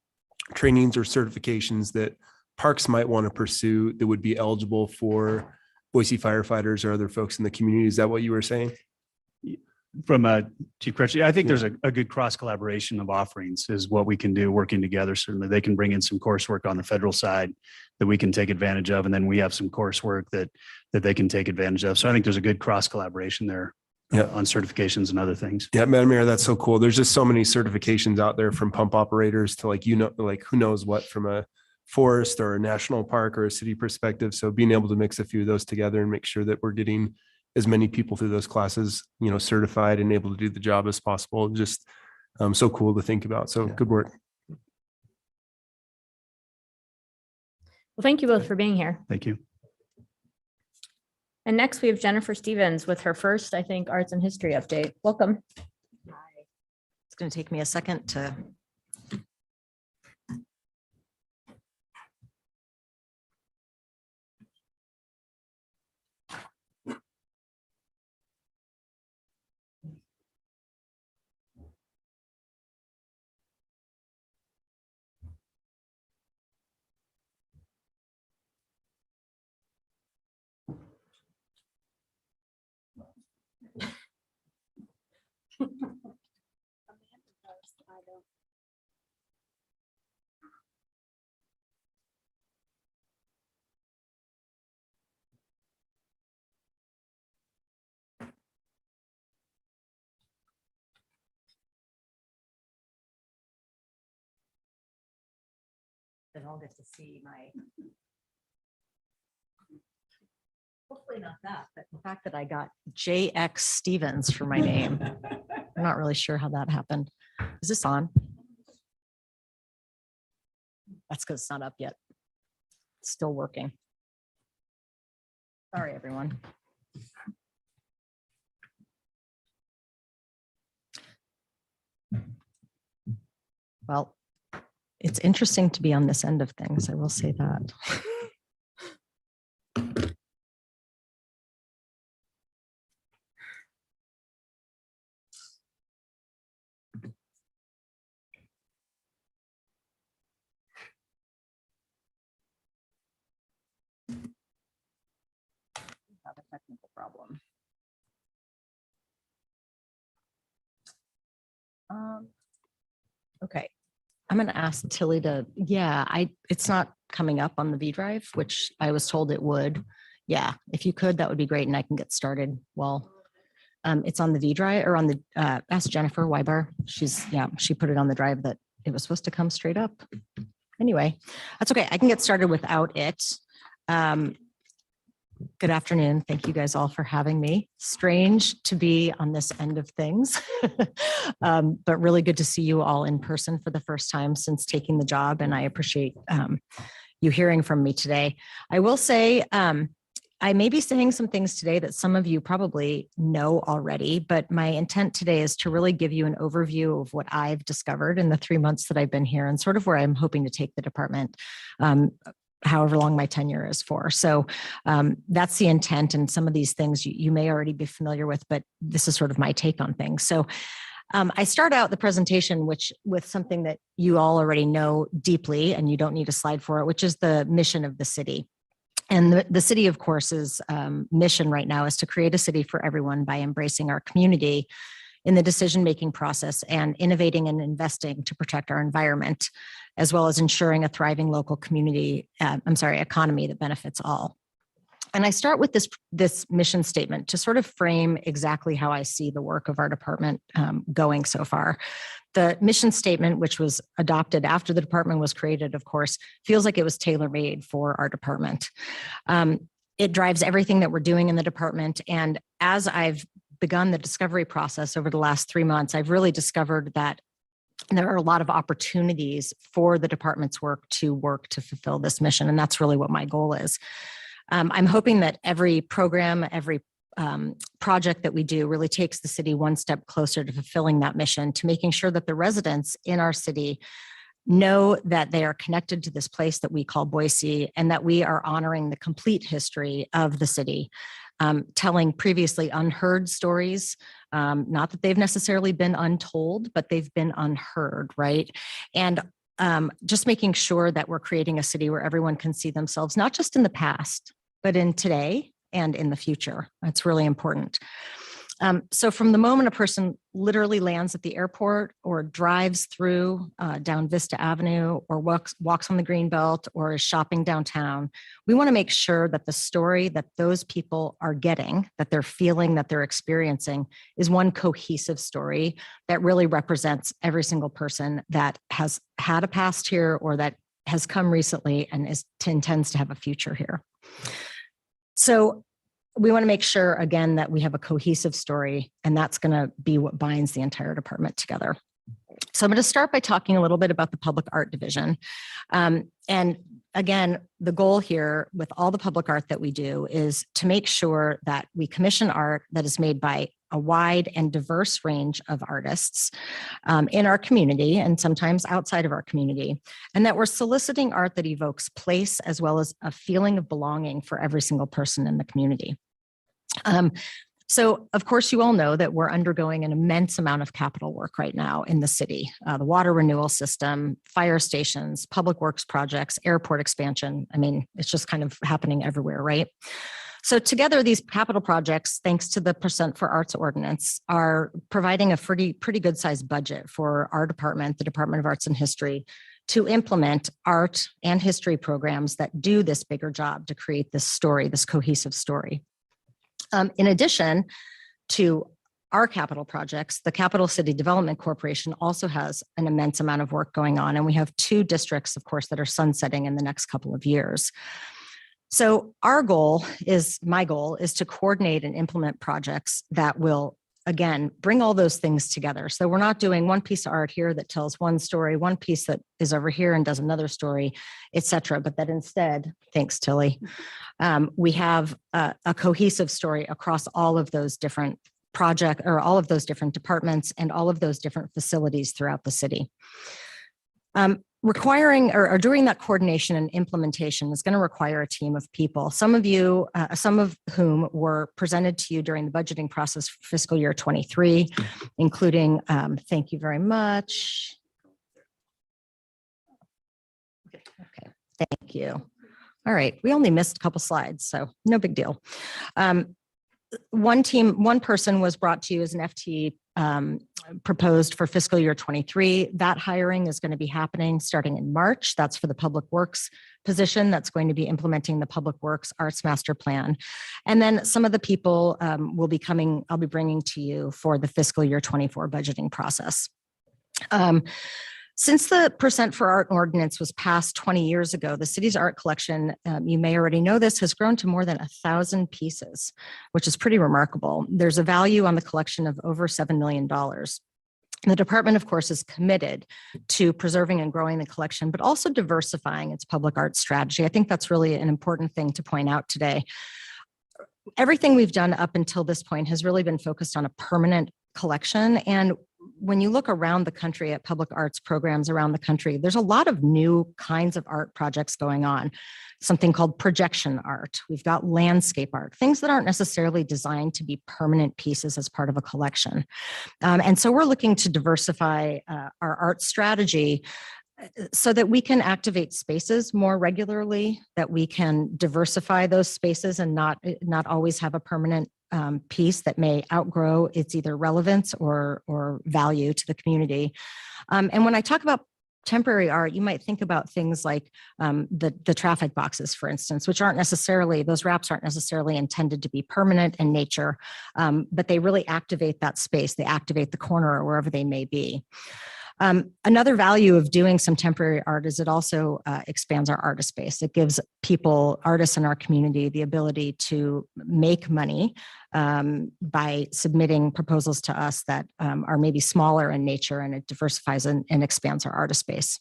trainings or certifications that parks might want to pursue that would be eligible for Boise firefighters or other folks in the community? Is that what you were saying? From Chief Cretch, I think there's a good cross collaboration of offerings is what we can do working together. Certainly they can bring in some coursework on the federal side that we can take advantage of. And then we have some coursework that they can take advantage of. So I think there's a good cross collaboration there. Yeah. On certifications and other things. Yeah, Madam Mayor, that's so cool. There's just so many certifications out there, from pump operators to like who knows what, from a forest or a national park or a city perspective. So being able to mix a few of those together and make sure that we're getting as many people through those classes, certified and able to do the job as possible. Just so cool to think about. So good work. Well, thank you both for being here. Thank you. And next we have Jennifer Stevens with her first, I think, arts and history update. Welcome. It's going to take me a second to. Then I'll get to see my. Hopefully not that, but the fact that I got JX Stevens for my name. I'm not really sure how that happened. Is this on? That's because it's not up yet. It's still working. Sorry, everyone. Well, it's interesting to be on this end of things. I will say that. Have a technical problem. Okay. I'm going to ask Tilly to, it's not coming up on the V drive, which I was told it would. Yeah, if you could, that would be great. And I can get started. Well, it's on the V drive or on the, ask Jennifer Weibar. She put it on the drive that it was supposed to come straight up. Anyway, that's okay. I can get started without it. Good afternoon. Thank you guys all for having me. Strange to be on this end of things, but really good to see you all in person for the first time since taking the job. And I appreciate you hearing from me today. I will say, I may be saying some things today that some of you probably know already, but my intent today is to really give you an overview of what I've discovered in the 3 months that I've been here and sort of where I'm hoping to take the department. However long my tenure is for. So that's the intent. And some of these things you may already be familiar with, but this is sort of my take on things. So I start out the presentation with something that you all already know deeply, and you don't need a slide for it, which is the mission of the city. And the city, of course's mission right now is to create a city for everyone by embracing our community in the decision-making process and innovating and investing to protect our environment, as well as ensuring a thriving local economy that benefits all. And I start with this mission statement to sort of frame exactly how I see the work of our department going so far. The mission statement, which was adopted after the department was created, of course, feels like it was tailor-made for our department. It drives everything that we're doing in the department. And as I've begun the discovery process over the last 3 months, I've really discovered that there are a lot of opportunities for the department's work to fulfill this mission. And that's really what my goal is. I'm hoping that every program, every project that we do really takes the city one step closer to fulfilling that mission, to making sure that the residents in our city know that they are connected to this place that we call Boise, and that we are honoring the complete history of the city. telling previously unheard stories. Not that they've necessarily been untold, but they've been unheard, right? And just making sure that we're creating a city where everyone can see themselves, not just in the past, but in today and in the future. That's really important. So from the moment a person literally lands at the airport or drives through down Vista Avenue or walks on the Greenbelt or is shopping downtown, we want to make sure that the story that those people are getting, that they're feeling, that they're experiencing is one cohesive story that really represents every single person that has had a past here or that has come recently and intends to have a future here. So we want to make sure, again, that we have a cohesive story, and that's going to be what binds the entire department together. So I'm going to start by talking a little bit about the public art division. And again, the goal here with all the public art that we do is to make sure that we commission art that is made by a wide and diverse range of artists in our community and sometimes outside of our community, and that we're soliciting art that evokes place as well as a feeling of belonging for every single person in the community. So, of course, you all know that we're undergoing an immense amount of capital work right now in the city. The water renewal system, fire stations, public works projects, airport expansion. I mean, it's just kind of happening everywhere, right? So together, these capital projects, thanks to the Percent for Arts Ordinance, are providing a pretty good sized budget for our department, the Department of Arts and History, to implement art and history programs that do this bigger job to create this story, this cohesive story. In addition to our capital projects, the Capital City Development Corporation also has an immense amount of work going on. And we have 2 districts, of course, that are sunsetting in the next couple of years. So my goal is to coordinate and implement projects that will, again, bring all those things together. So we're not doing one piece of art here that tells one story, one piece that is over here and does another story, et cetera. But that instead, thanks, Tilly, we have a cohesive story across all of those different projects or all of those different departments and all of those different facilities throughout the city. Requiring or doing that coordination and implementation is going to require a team of people. Some of whom were presented to you during the budgeting process for fiscal year 23, including, thank you very much. Okay, thank you. All right, we only missed a couple slides, so no big deal. One person was brought to you as an FTE proposed for fiscal year 23. That hiring is going to be happening starting in March. That's for the Public Works position that's going to be implementing the Public Works Arts Master Plan. And then some of the people I'll be bringing to you for the fiscal year 24 budgeting process. Since the Percent for Art Ordinance was passed 20 years ago, the city's art collection, you may already know this, has grown to more than 1,000 pieces, which is pretty remarkable. There's a value on the collection of over $7 million. The department, of course, is committed to preserving and growing the collection, but also diversifying its public art strategy. I think that's really an important thing to point out today. Everything we've done up until this point has really been focused on a permanent collection. And when you look around the country at public arts programs around the country, there's a lot of new kinds of art projects going on. Something called projection art. We've got landscape art, things that aren't necessarily designed to be permanent pieces as part of a collection. And so we're looking to diversify our art strategy so that we can activate spaces more regularly, that we can diversify those spaces and not always have a permanent piece that may outgrow its either relevance or value to the community. And when I talk about temporary art, you might think about things like the traffic boxes, for instance, which those wraps aren't necessarily intended to be permanent in nature, but they really activate that space. They activate the corner or wherever they may be. Another value of doing some temporary art is it also expands our artist base. It gives artists in our community, the ability to make money by submitting proposals to us that are maybe smaller in nature, and it diversifies and expands our artist base.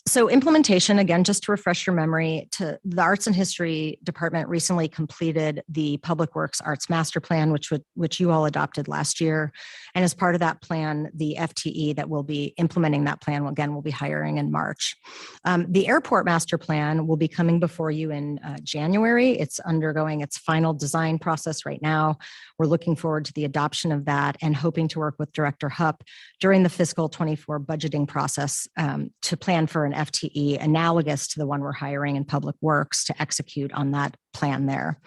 So implementation, again, just to refresh your memory, to the Arts and History Department recently completed the Public Works Arts Master Plan, which you all adopted last year. And as part of that plan, the FTE that will be implementing that plan, again, will be hiring in March. The Airport Master Plan will be coming before you in January. It's undergoing its final design process right now. We're looking forward to the adoption of that and hoping to work with Director Hupp during the fiscal 24 budgeting process to plan for an FTE analogous to the one we're hiring in Public Works to execute on that plan there.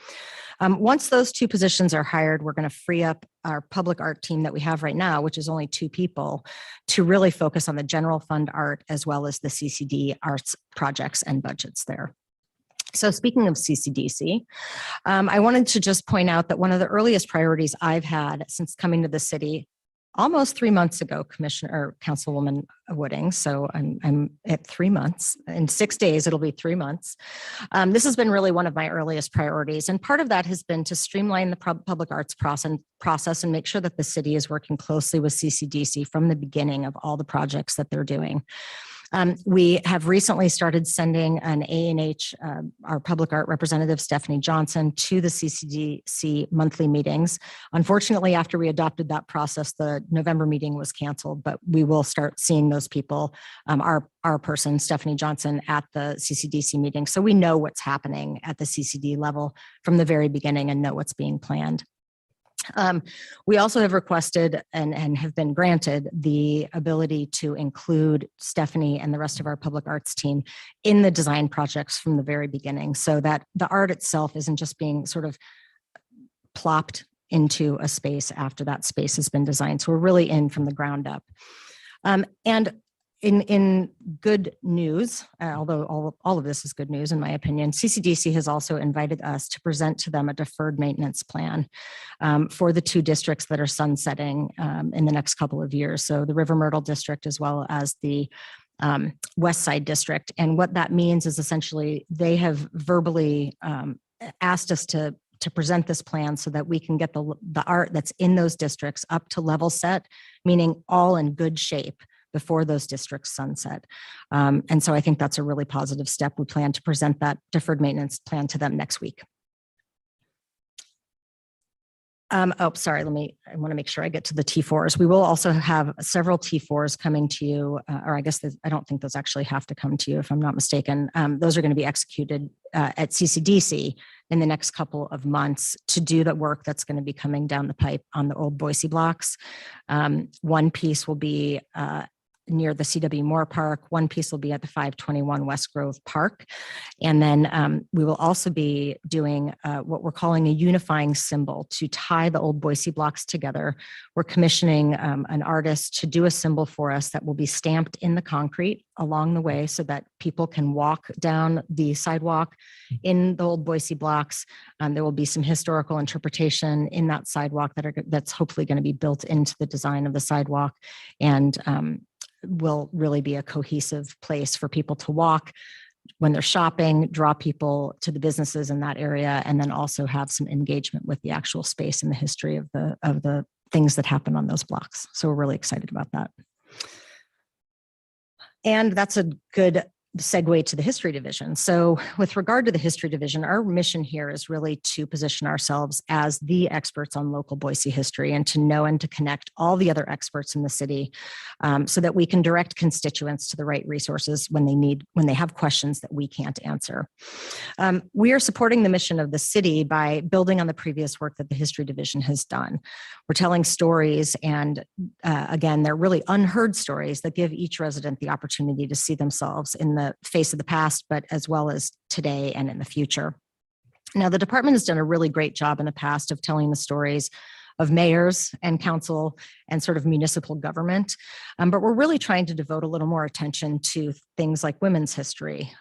Once those two positions are hired, we're going to free up our public art team that we have right now, which is only 2 people, to really focus on the general fund art as well as the CCD arts projects and budgets there. So speaking of CCDC, I wanted to just point out that one of the earliest priorities I've had since coming to the city almost 3 months ago, Commissioner or Councilwoman Wooding. So I'm at 3 months. In 6 days, it'll be 3 months. This has been really one of my earliest priorities. And part of that has been to streamline the public arts process and make sure that the city is working closely with CCDC from the beginning of all the projects that they're doing. We have recently started sending an A&H, our public art representative, Stephanie Johnson, to the CCDC monthly meetings. Unfortunately, after we adopted that process, the November meeting was canceled, but we will start seeing those people, our person, Stephanie Johnson, at the CCDC meeting. So we know what's happening at the CCD level from the very beginning and know what's being planned. We also have requested and have been granted the ability to include Stephanie and the rest of our public arts team in the design projects from the very beginning, so that the art itself isn't just being sort of plopped into a space after that space has been designed. So we're really in from the ground up. And in good news, although all of this is good news in my opinion, CCDC has also invited us to present to them a deferred maintenance plan for the 2 districts that are sunsetting in the next couple of years. So the River Myrtle district as well as the West Side district. And what that means is essentially they have verbally asked us to present this plan so that we can get the art that's in those districts up to level set, meaning all in good shape before those districts sunset. And so I think that's a really positive step. We plan to present that deferred maintenance plan to them next week. Oh, sorry, I want to make sure I get to the T4s. We will also have several T4s coming to you, or I guess I don't think those actually have to come to you if I'm not mistaken. Those are going to be executed at CCDC in the next couple of months to do the work that's going to be coming down the pipe on the old Boise blocks. One piece will be near the C.W. Moore Park. One piece will be at the 521 West Grove Park. And then we will also be doing what we're calling a unifying symbol to tie the old Boise blocks together. We're commissioning an artist to do a symbol for us that will be stamped in the concrete along the way so that people can walk down the sidewalk in the old Boise blocks. There will be some historical interpretation in that sidewalk that's hopefully going to be built into the design of the sidewalk, and will really be a cohesive place for people to walk when they're shopping, draw people to the businesses in that area, and then also have some engagement with the actual space and the history of the things that happen on those blocks. So we're really excited about that. And that's a good segue to the history division. So with regard to the history division, our mission here is really to position ourselves as the experts on local Boise history and to know and to connect all the other experts in the city so that we can direct constituents to the right resources when they have questions that we can't answer. We are supporting the mission of the city by building on the previous work that the history division has done. We're telling stories, and again, they're really unheard stories that give each resident the opportunity to see themselves in the face of the past, but as well as today and in the future. Now, the department has done a really great job in the past of telling the stories of mayors and council and sort of municipal government. But we're really trying to devote a little more attention to things like women's history,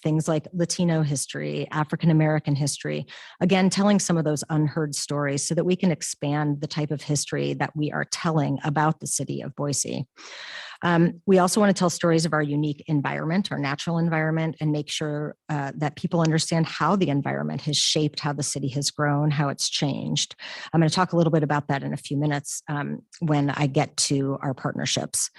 things like Latino history, African-American history, again, telling some of those unheard stories so that we can expand the type of history that we are telling about the city of Boise. We also want to tell stories of our unique environment, our natural environment, and make sure that people understand how the environment has shaped how the city has grown, how it's changed. I'm going to talk a little bit about that in a few minutes when I get to our partnerships.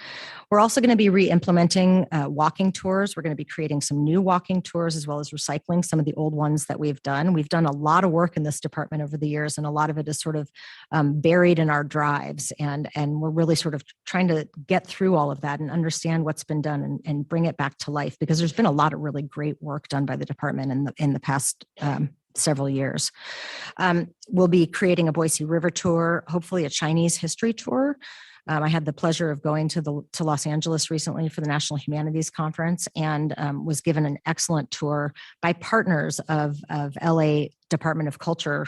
We're also going to be re-implementing walking tours. We're going to be creating some new walking tours as well as recycling some of the old ones that we've done. We've done a lot of work in this department over the years, and a lot of it is sort of buried in our drives. And we're really sort of trying to get through all of that and understand what's been done and bring it back to life, because there's been a lot of really great work done by the department in the past several years. We'll be creating a Boise River tour, hopefully a Chinese history tour. I had the pleasure of going to Los Angeles recently for the National Humanities Conference, and was given an excellent tour by partners of LA Department of Culture,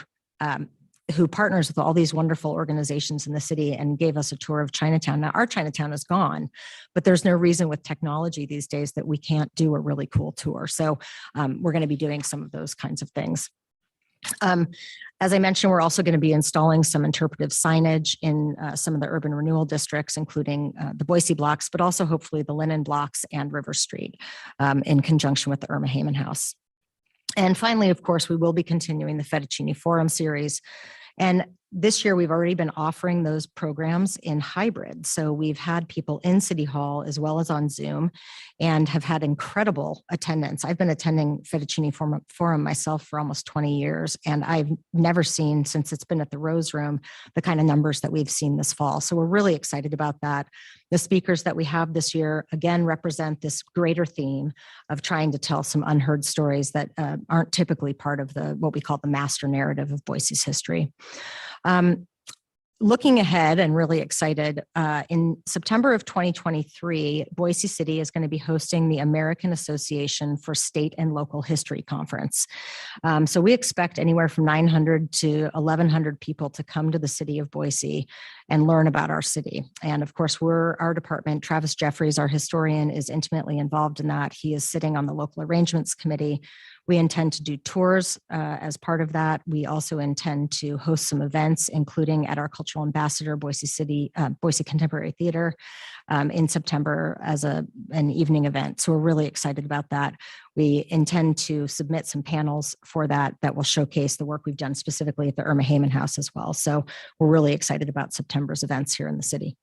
who partners with all these wonderful organizations in the city, and gave us a tour of Chinatown. Now, our Chinatown is gone, but there's no reason with technology these days that we can't do a really cool tour. So we're going to be doing some of those kinds of things. As I mentioned, we're also going to be installing some interpretive signage in some of the urban renewal districts, including the Boise blocks, but also hopefully the Linen blocks and River Street in conjunction with the Irma Hayman House. And finally, of course, we will be continuing the Fettuccine Forum series. And this year, we've already been offering those programs in hybrid. So we've had people in City Hall as well as on Zoom, and have had incredible attendance. I've been attending Fettuccine Forum myself for almost 20 years, and I've never seen, since it's been at the Rose Room, the kind of numbers that we've seen this fall. So we're really excited about that. The speakers that we have this year, again, represent this greater theme of trying to tell some unheard stories that aren't typically part of what we call the master narrative of Boise's history. Looking ahead and really excited, in September of 2023, Boise City is going to be hosting the American Association for State and Local History Conference. So we expect anywhere from 900 to 1,100 people to come to the city of Boise and learn about our city. And of course, our department, Travis Jeffries, our historian, is intimately involved in that. He is sitting on the local arrangements committee. We intend to do tours as part of that. We also intend to host some events, including at our cultural ambassador, Boise Contemporary Theater, in September as an evening event. So we're really excited about that. We intend to submit some panels for that will showcase the work we've done specifically at the Irma Hayman House as well. So we're really excited about September's events here in the city.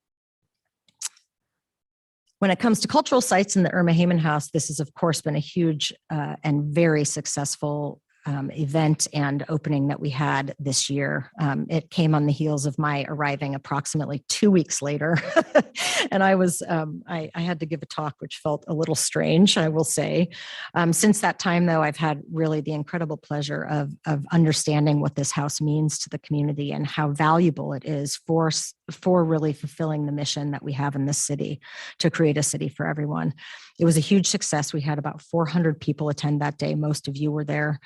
When it comes to cultural sites in the Irma Hayman House, this has, of course, been a huge and very successful event and opening that we had this year. It came on the heels of my arriving approximately 2 weeks later. And I had to give a talk, which felt a little strange, I will say. Since that time, though, I've had really the incredible pleasure of understanding what this house means to the community and how valuable it is for really fulfilling the mission that we have in this city, to create a city for everyone. It was a huge success. We had about 400 people attend that day. Most of you were there.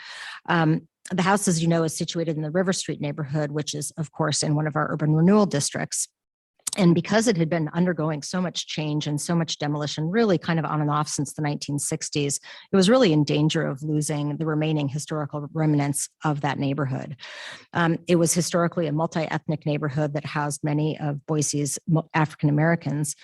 The house, as you know, is situated in the River Street neighborhood, which is, of course, in one of our urban renewal districts. And because it had been undergoing so much change and so much demolition, really kind of on and off since the 1960s, it was really in danger of losing the remaining historical remnants of that neighborhood. It was historically a multi-ethnic neighborhood that housed many of Boise's African Americans.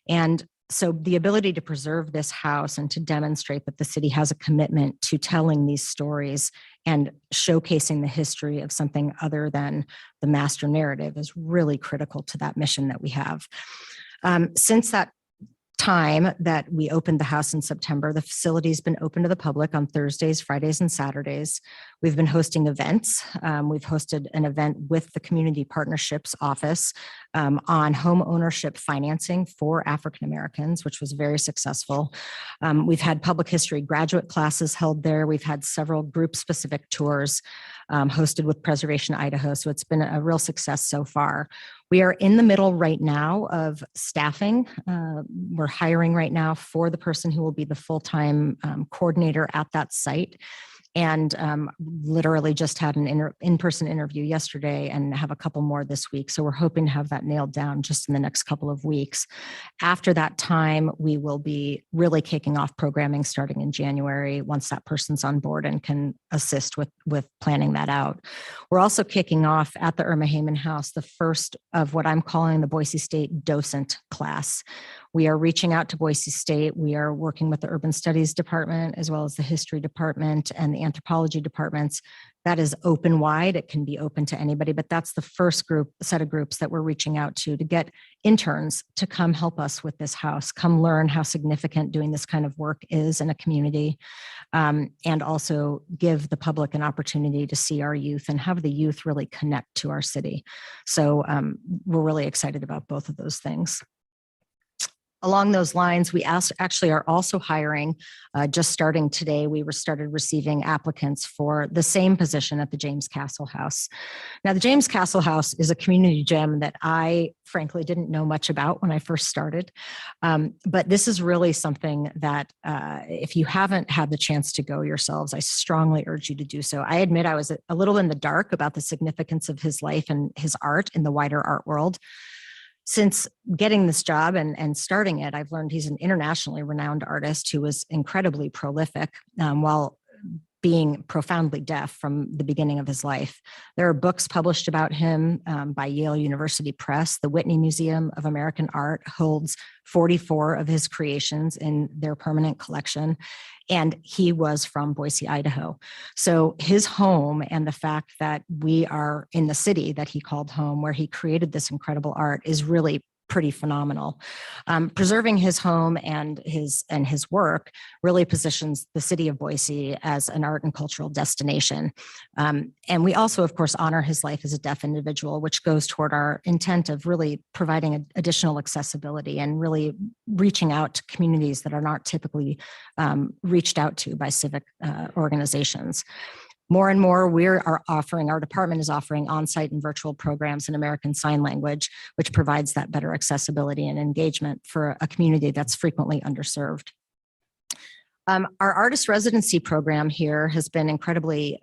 And so the ability to preserve this house and to demonstrate that the city has a commitment to telling these stories and showcasing the history of something other than the master narrative is really critical to that mission that we have. Since that time that we opened the house in September, the facility's been open to the public on Thursdays, Fridays, and Saturdays. We've been hosting events. We've hosted an event with the Community Partnerships Office on home ownership financing for African Americans, which was very successful. We've had public history graduate classes held there. We've had several group-specific tours hosted with Preservation Idaho, so it's been a real success so far. We are in the middle right now of staffing. We're hiring right now for the person who will be the full-time coordinator at that site. And literally just had an in-person interview yesterday and have a couple more this week. So we're hoping to have that nailed down just in the next couple of weeks. After that time, we will be really kicking off programming starting in January once that person's on board and can assist with planning that out. We're also kicking off at the Irma Hayman House the first of what I'm calling the Boise State Docent class. We are reaching out to Boise State. We are working with the Urban Studies Department as well as the History Department and the Anthropology departments. That is open wide. It can be open to anybody, but that's the first set of groups that we're reaching out to get interns to come help us with this house, come learn how significant doing this kind of work is in a community, and also give the public an opportunity to see our youth and have the youth really connect to our city. So we're really excited about both of those things. Along those lines, we actually are also hiring, just starting today, we started receiving applicants for the same position at the James Castle House. Now, the James Castle House is a community gem that I frankly didn't know much about when I first started. But this is really something that if you haven't had the chance to go yourselves, I strongly urge you to do so. I admit I was a little in the dark about the significance of his life and his art in the wider art world. Since getting this job and starting it, I've learned he's an internationally renowned artist who was incredibly prolific while being profoundly deaf from the beginning of his life. There are books published about him by Yale University Press. The Whitney Museum of American Art holds 44 of his creations in their permanent collection. And he was from Boise, Idaho. So his home and the fact that we are in the city that he called home, where he created this incredible art, is really pretty phenomenal. Preserving his home and his work really positions the city of Boise as an art and cultural destination. And we also, of course, honor his life as a deaf individual, which goes toward our intent of really providing additional accessibility and really reaching out to communities that are not typically reached out to by civic organizations. More and more, our department is offering on-site and virtual programs in American Sign Language, which provides that better accessibility and engagement for a community that's frequently underserved. Our artist residency program here has been incredibly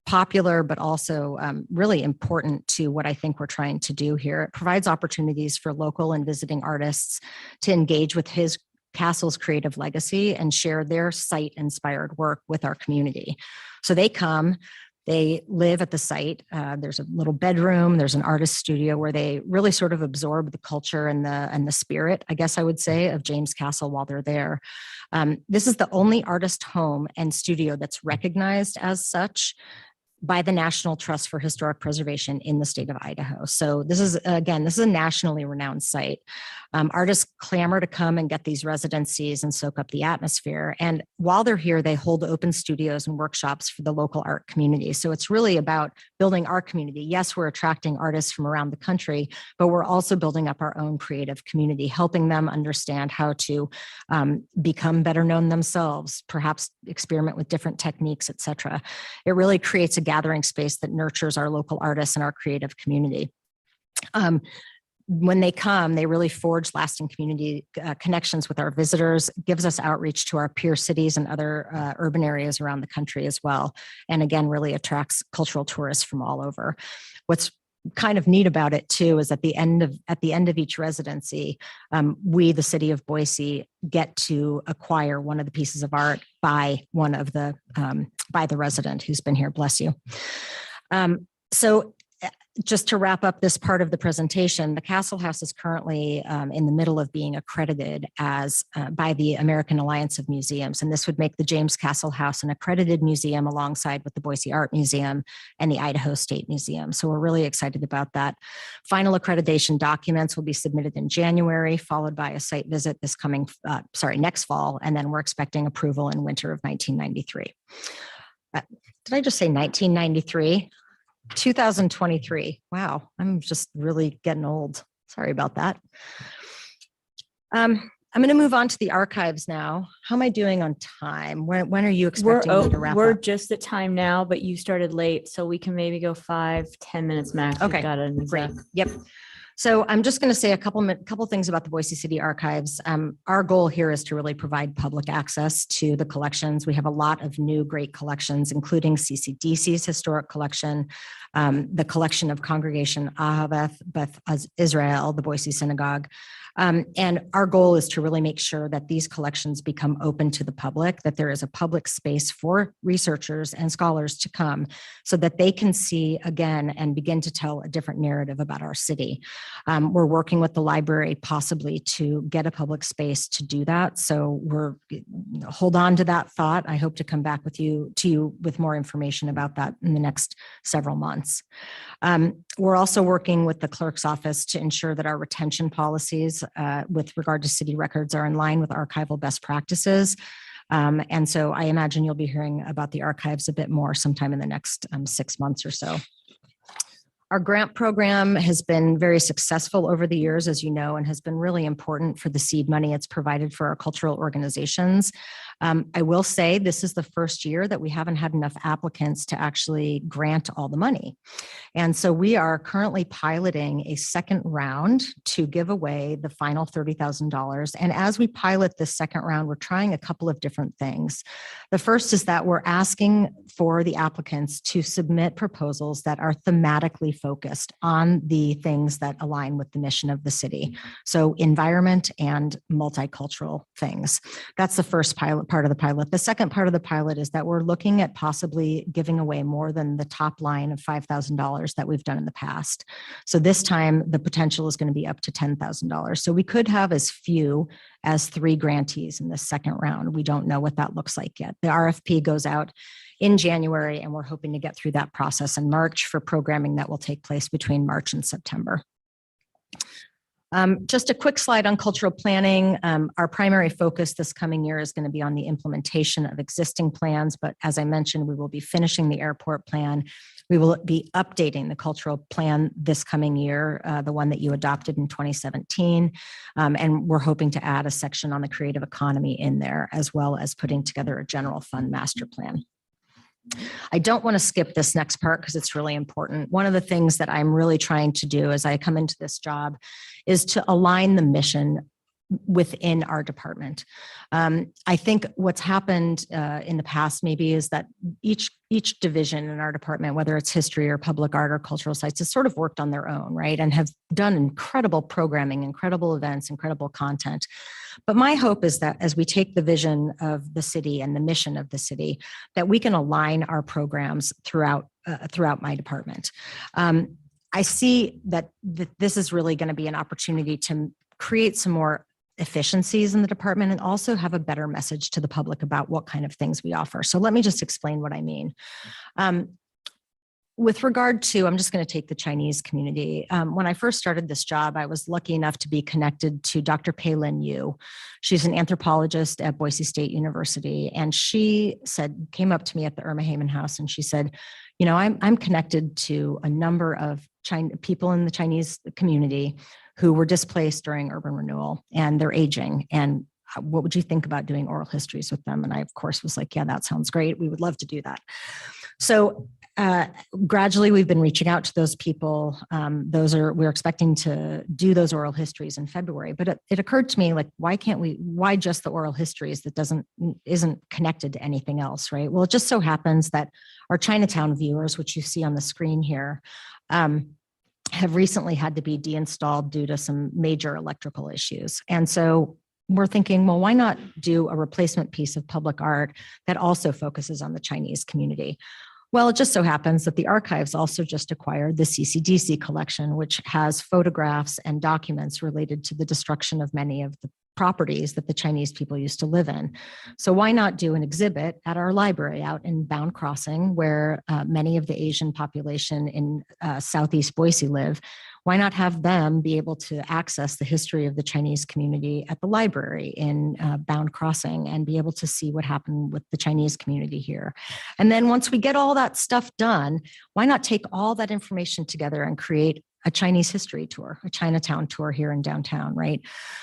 popular, but also really important to what I think we're trying to do here. It provides opportunities for local and visiting artists to engage with his castle's creative legacy and share their site-inspired work with our community. So they come, they live at the site. There's a little bedroom, there's an artist studio where they really sort of absorb the culture and the spirit, I guess I would say, of James Castle while they're there. This is the only artist home and studio that's recognized as such by the National Trust for Historic Preservation in the state of Idaho. So this is a nationally renowned site. Artists clamor to come and get these residencies and soak up the atmosphere. And while they're here, they hold open studios and workshops for the local art community. So it's really about building our community. Yes, we're attracting artists from around the country, but we're also building up our own creative community, helping them understand how to become better known themselves, perhaps experiment with different techniques, et cetera. It really creates a gathering space that nurtures our local artists and our creative community. When they come, they really forge lasting community connections with our visitors, gives us outreach to our peer cities and other urban areas around the country as well. And again, really attracts cultural tourists from all over. What's kind of neat about it too is at the end of each residency, we, the city of Boise, get to acquire one of the pieces of art by the resident who's been here. Bless you. So just to wrap up this part of the presentation, the Castle House is currently in the middle of being accredited as by the American Alliance of Museums. And this would make the James Castle House an accredited museum alongside with the Boise Art Museum and the Idaho State Museum. So we're really excited about that. Final accreditation documents will be submitted in January, followed by a site visit next fall. And then we're expecting approval in winter of 1993. Did I just say 1993? 2023. Wow, I'm just really getting old. Sorry about that. I'm going to move on to the archives now. How am I doing on time? When are you expecting me to wrap We're up? just at time now, but you started late, so we can maybe go 5-10 minutes max. We've Okay, got an great. exec. Yep. So I'm just going to say a couple things about the Boise City Archives. Our goal here is to really provide public access to the collections. We have a lot of new great collections, including CCDC's historic collection, the collection of Congregation Ahaveth Beth Israel, the Boise Synagogue. And our goal is to really make sure that these collections become open to the public, that there is a public space for researchers and scholars to come so that they can see again and begin to tell a different narrative about our city. We're working with the library possibly to get a public space to do that. So hold on to that thought. I hope to come back to you with more information about that in the next several months. We're also working with the clerk's office to ensure that our retention policies with regard to city records are in line with archival best practices. And so I imagine you'll be hearing about the archives a bit more sometime in the next 6 months or so. Our grant program has been very successful over the years, as you know, and has been really important for the seed money it's provided for our cultural organizations. I will say this is the first year that we haven't had enough applicants to actually grant all the money. And so we are currently piloting a second round to give away the final $30,000. And as we pilot this second round, we're trying a couple of different things. The first is that we're asking for the applicants to submit proposals that are thematically focused on the things that align with the mission of the city. So environment and multicultural things. That's the first part of the pilot. The second part of the pilot is that we're looking at possibly giving away more than the top line of $5,000 that we've done in the past. So this time the potential is going to be up to $10,000. So we could have as few as 3 grantees in this second round. We don't know what that looks like yet. The RFP goes out in January, and we're hoping to get through that process in March for programming that will take place between March and September. Just a quick slide on cultural planning. Our primary focus this coming year is going to be on the implementation of existing plans, but as I mentioned, we will be finishing the airport plan. We will be updating the cultural plan this coming year, the one that you adopted in 2017, and we're hoping to add a section on the creative economy in there, as well as putting together a general fund master plan. I don't want to skip this next part because it's really important. One of the things that I'm really trying to do as I come into this job is to align the mission within our department. I think what's happened in the past maybe is that each division in our department, whether it's history or public art or cultural sites, has sort of worked on their own, right? And have done incredible programming, incredible events, incredible content. But my hope is that as we take the vision of the city and the mission of the city, that we can align our programs throughout my department. I see that this is really going to be an opportunity to create some more efficiencies in the department and also have a better message to the public about what kind of things we offer. So let me just explain what I mean. With regard to, I'm just going to take the Chinese community. When I first started this job, I was lucky enough to be connected to Dr. Pei-Lin Yu. She's an anthropologist at Boise State University. And she came up to me at the Irma Heyman House and she said, you know, I'm connected to a number of people in the Chinese community who were displaced during urban renewal and they're aging. And what would you think about doing oral histories with them? And I, of course, was like, yeah, that sounds great. We would love to do that. So gradually, we've been reaching out to those people. We're expecting to do those oral histories in February. But it occurred to me, like, why just the oral histories that isn't connected to anything else, right? Well, it just so happens that our Chinatown viewers, which you see on the screen here, have recently had to be deinstalled due to some major electrical issues. And so we're thinking, well, why not do a replacement piece of public art that also focuses on the Chinese community? Well, it just so happens that the archives also just acquired the CCDC collection, which has photographs and documents related to the destruction of many of the properties that the Chinese people used to live in. So why not do an exhibit at our library out in Bound Crossing, where many of the Asian population in Southeast Boise live? Why not have them be able to access the history of the Chinese community at the library in Bound Crossing and be able to see what happened with the Chinese community here? And then once we get all that stuff done, why not take all that information together and create a Chinese history tour, a Chinatown tour here in downtown, right?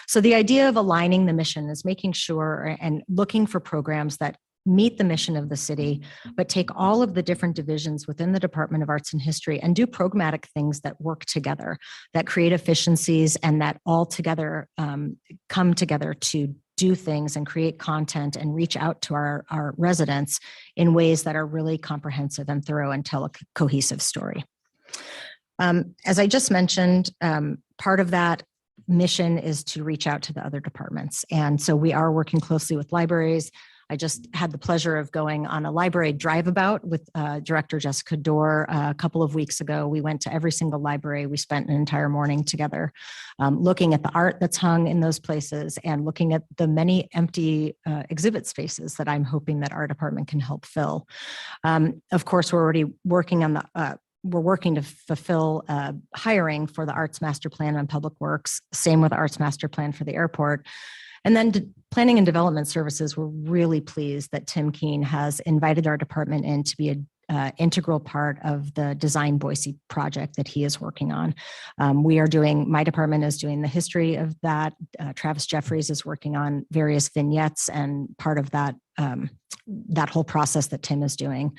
So the idea of aligning the mission is making sure and looking for programs that meet the mission of the city, but take all of the different divisions within the Department of Arts and History and do programmatic things that work together, that create efficiencies and that all together come together to do things and create content and reach out to our residents in ways that are really comprehensive and thorough and tell a cohesive story. As I just mentioned, part of that mission is to reach out to the other departments. And so we are working closely with libraries. I just had the pleasure of going on a library drive-about with Director Jessica Dorr a couple of weeks ago. We went to every single library. We spent an entire morning together looking at the art that's hung in those places and looking at the many empty exhibit spaces that I'm hoping that our department can help fill. Of course, we're already working on we're working to fulfill hiring for the Arts Master Plan on Public Works, same with the Arts Master Plan for the airport. And then Planning and Development Services, we're really pleased that Tim Keene has invited our department in to be an integral part of the Design Boise project that he is working on. My department is doing the history of that. Travis Jeffries is working on various vignettes and part of that, that whole process that Tim is doing.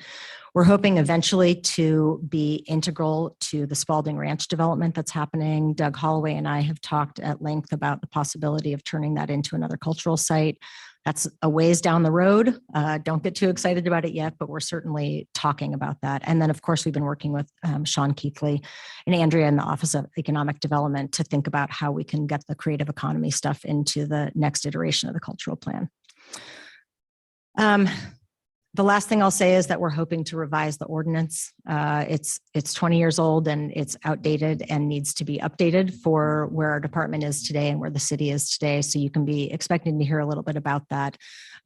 We're hoping eventually to be integral to the Spalding Ranch development that's happening. Doug Holloway and I have talked at length about the possibility of turning that into another cultural site. That's a ways down the road. Don't get too excited about it yet, but we're certainly talking about that. And then, of course, we've been working with Sean Keithley and Andrea in the Office of Economic Development to think about how we can get the creative economy stuff into the next iteration of the cultural plan. The last thing I'll say is that we're hoping to revise the ordinance. It's 20 years old and it's outdated and needs to be updated for where our department is today and where the city is today. So you can be expecting to hear a little bit about that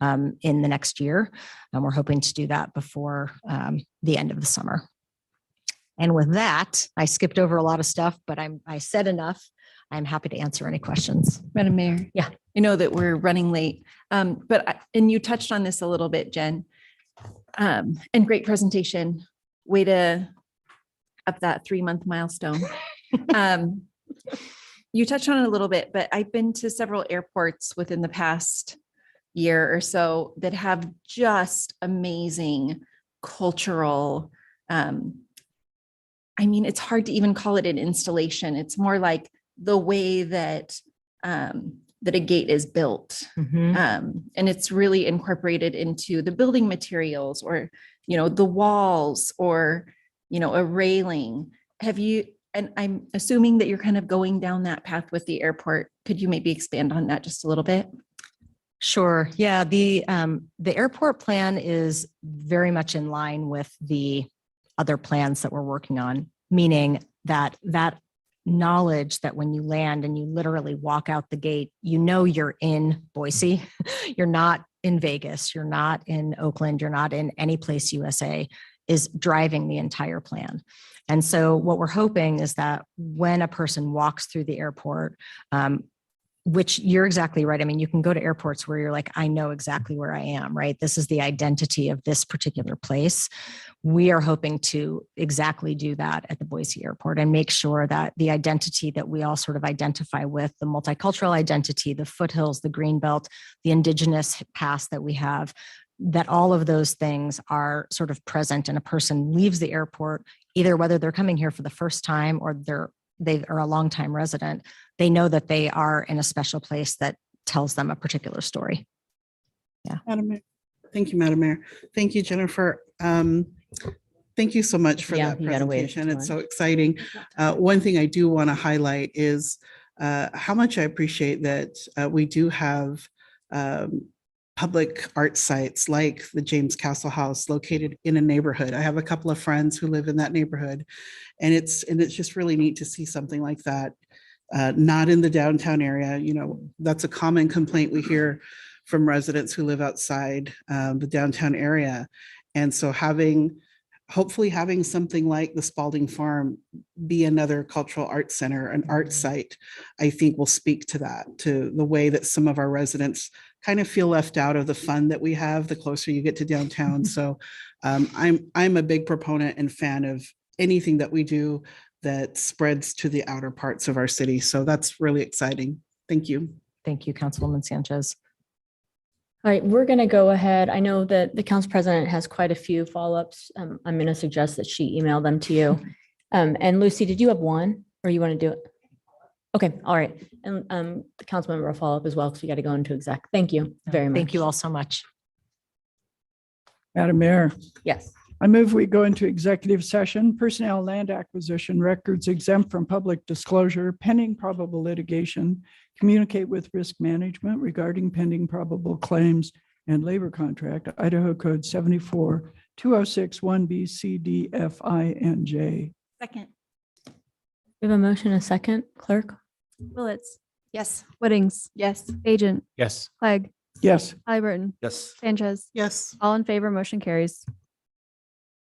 in the next year. And we're hoping to do that before the end of the summer. And with that, I skipped over a lot of stuff, but I said enough. I'm happy to answer any questions. Madam Mayor. Yeah. I know that we're running late, and you touched on this a little bit, Jen. And great presentation. Way to up that 3-month milestone. You touched on it a little bit, but I've been to several airports within the past year or so that have just amazing cultural, it's hard to even call it an installation. It's more like the way that that a gate is built. And it's really incorporated into the building materials or, the walls or, a railing. And I'm assuming that you're kind of going down that path with the airport. Could you maybe expand on that just a little bit? Sure. Yeah. The airport plan is very much in line with the other plans that we're working on, meaning that knowledge that when you land and you literally walk out the gate, you're in Boise. You're not in Vegas. You're not in Oakland. You're not in any place USA, is driving the entire plan. And so what we're hoping is that when a person walks through the airport, which you're exactly right. You can go to airports where you're like, I know exactly where I am, right? This is the identity of this particular place. We are hoping to exactly do that at the Boise airport and make sure that the identity that we all sort of identify with, the multicultural identity, the foothills, the greenbelt, the indigenous past that we have, that all of those things are sort of present and a person leaves the airport, either whether they're coming here for the first time or they are a longtime resident, they know that they are in a special place that tells them a particular story. Yeah. Madam Mayor. Thank you, Madam Mayor. Thank you, Jennifer. Thank you so much for that presentation. It's so exciting. One thing I do want to highlight is how much I appreciate that we do have public art sites like the James Castle House located in a neighborhood. I have a couple of friends who live in that neighborhood, and it's just really neat to see something like that. Not in the downtown area. That's a common complaint we hear from residents who live outside the downtown area. And so hopefully having something like the Spalding Farm be another cultural arts center, an art site, I think will speak to that, to the way that some of our residents kind of feel left out of the fun that we have the closer you get to downtown. So I'm a big proponent and fan of anything that we do that spreads to the outer parts of our city. So that's really exciting. Thank you. Thank you, Councilwoman Sanchez. All right, we're going to go ahead. I know that the council president has quite a few follow-ups. I'm going to suggest that she email them to you. And Lucy, did you have one or you want to do it? Okay, all right. And the council member will follow up as well because we got to go into exec. Thank you very much. Thank you all so much. Madam Mayor. Yes. I move we go into executive session, personnel, land acquisition, records exempt from public disclosure, pending probable litigation, communicate with risk management regarding pending probable claims, and labor contract, Idaho Code 74-206-1B, C, D, F, I, and J. Second. We have a motion, a second, clerk? Willetts, Yes. Whittings, Yes. Agent, Yes. Clegg, Yes. Halliburton, Yes. Sanchez, Yes. all in favor, motion carries.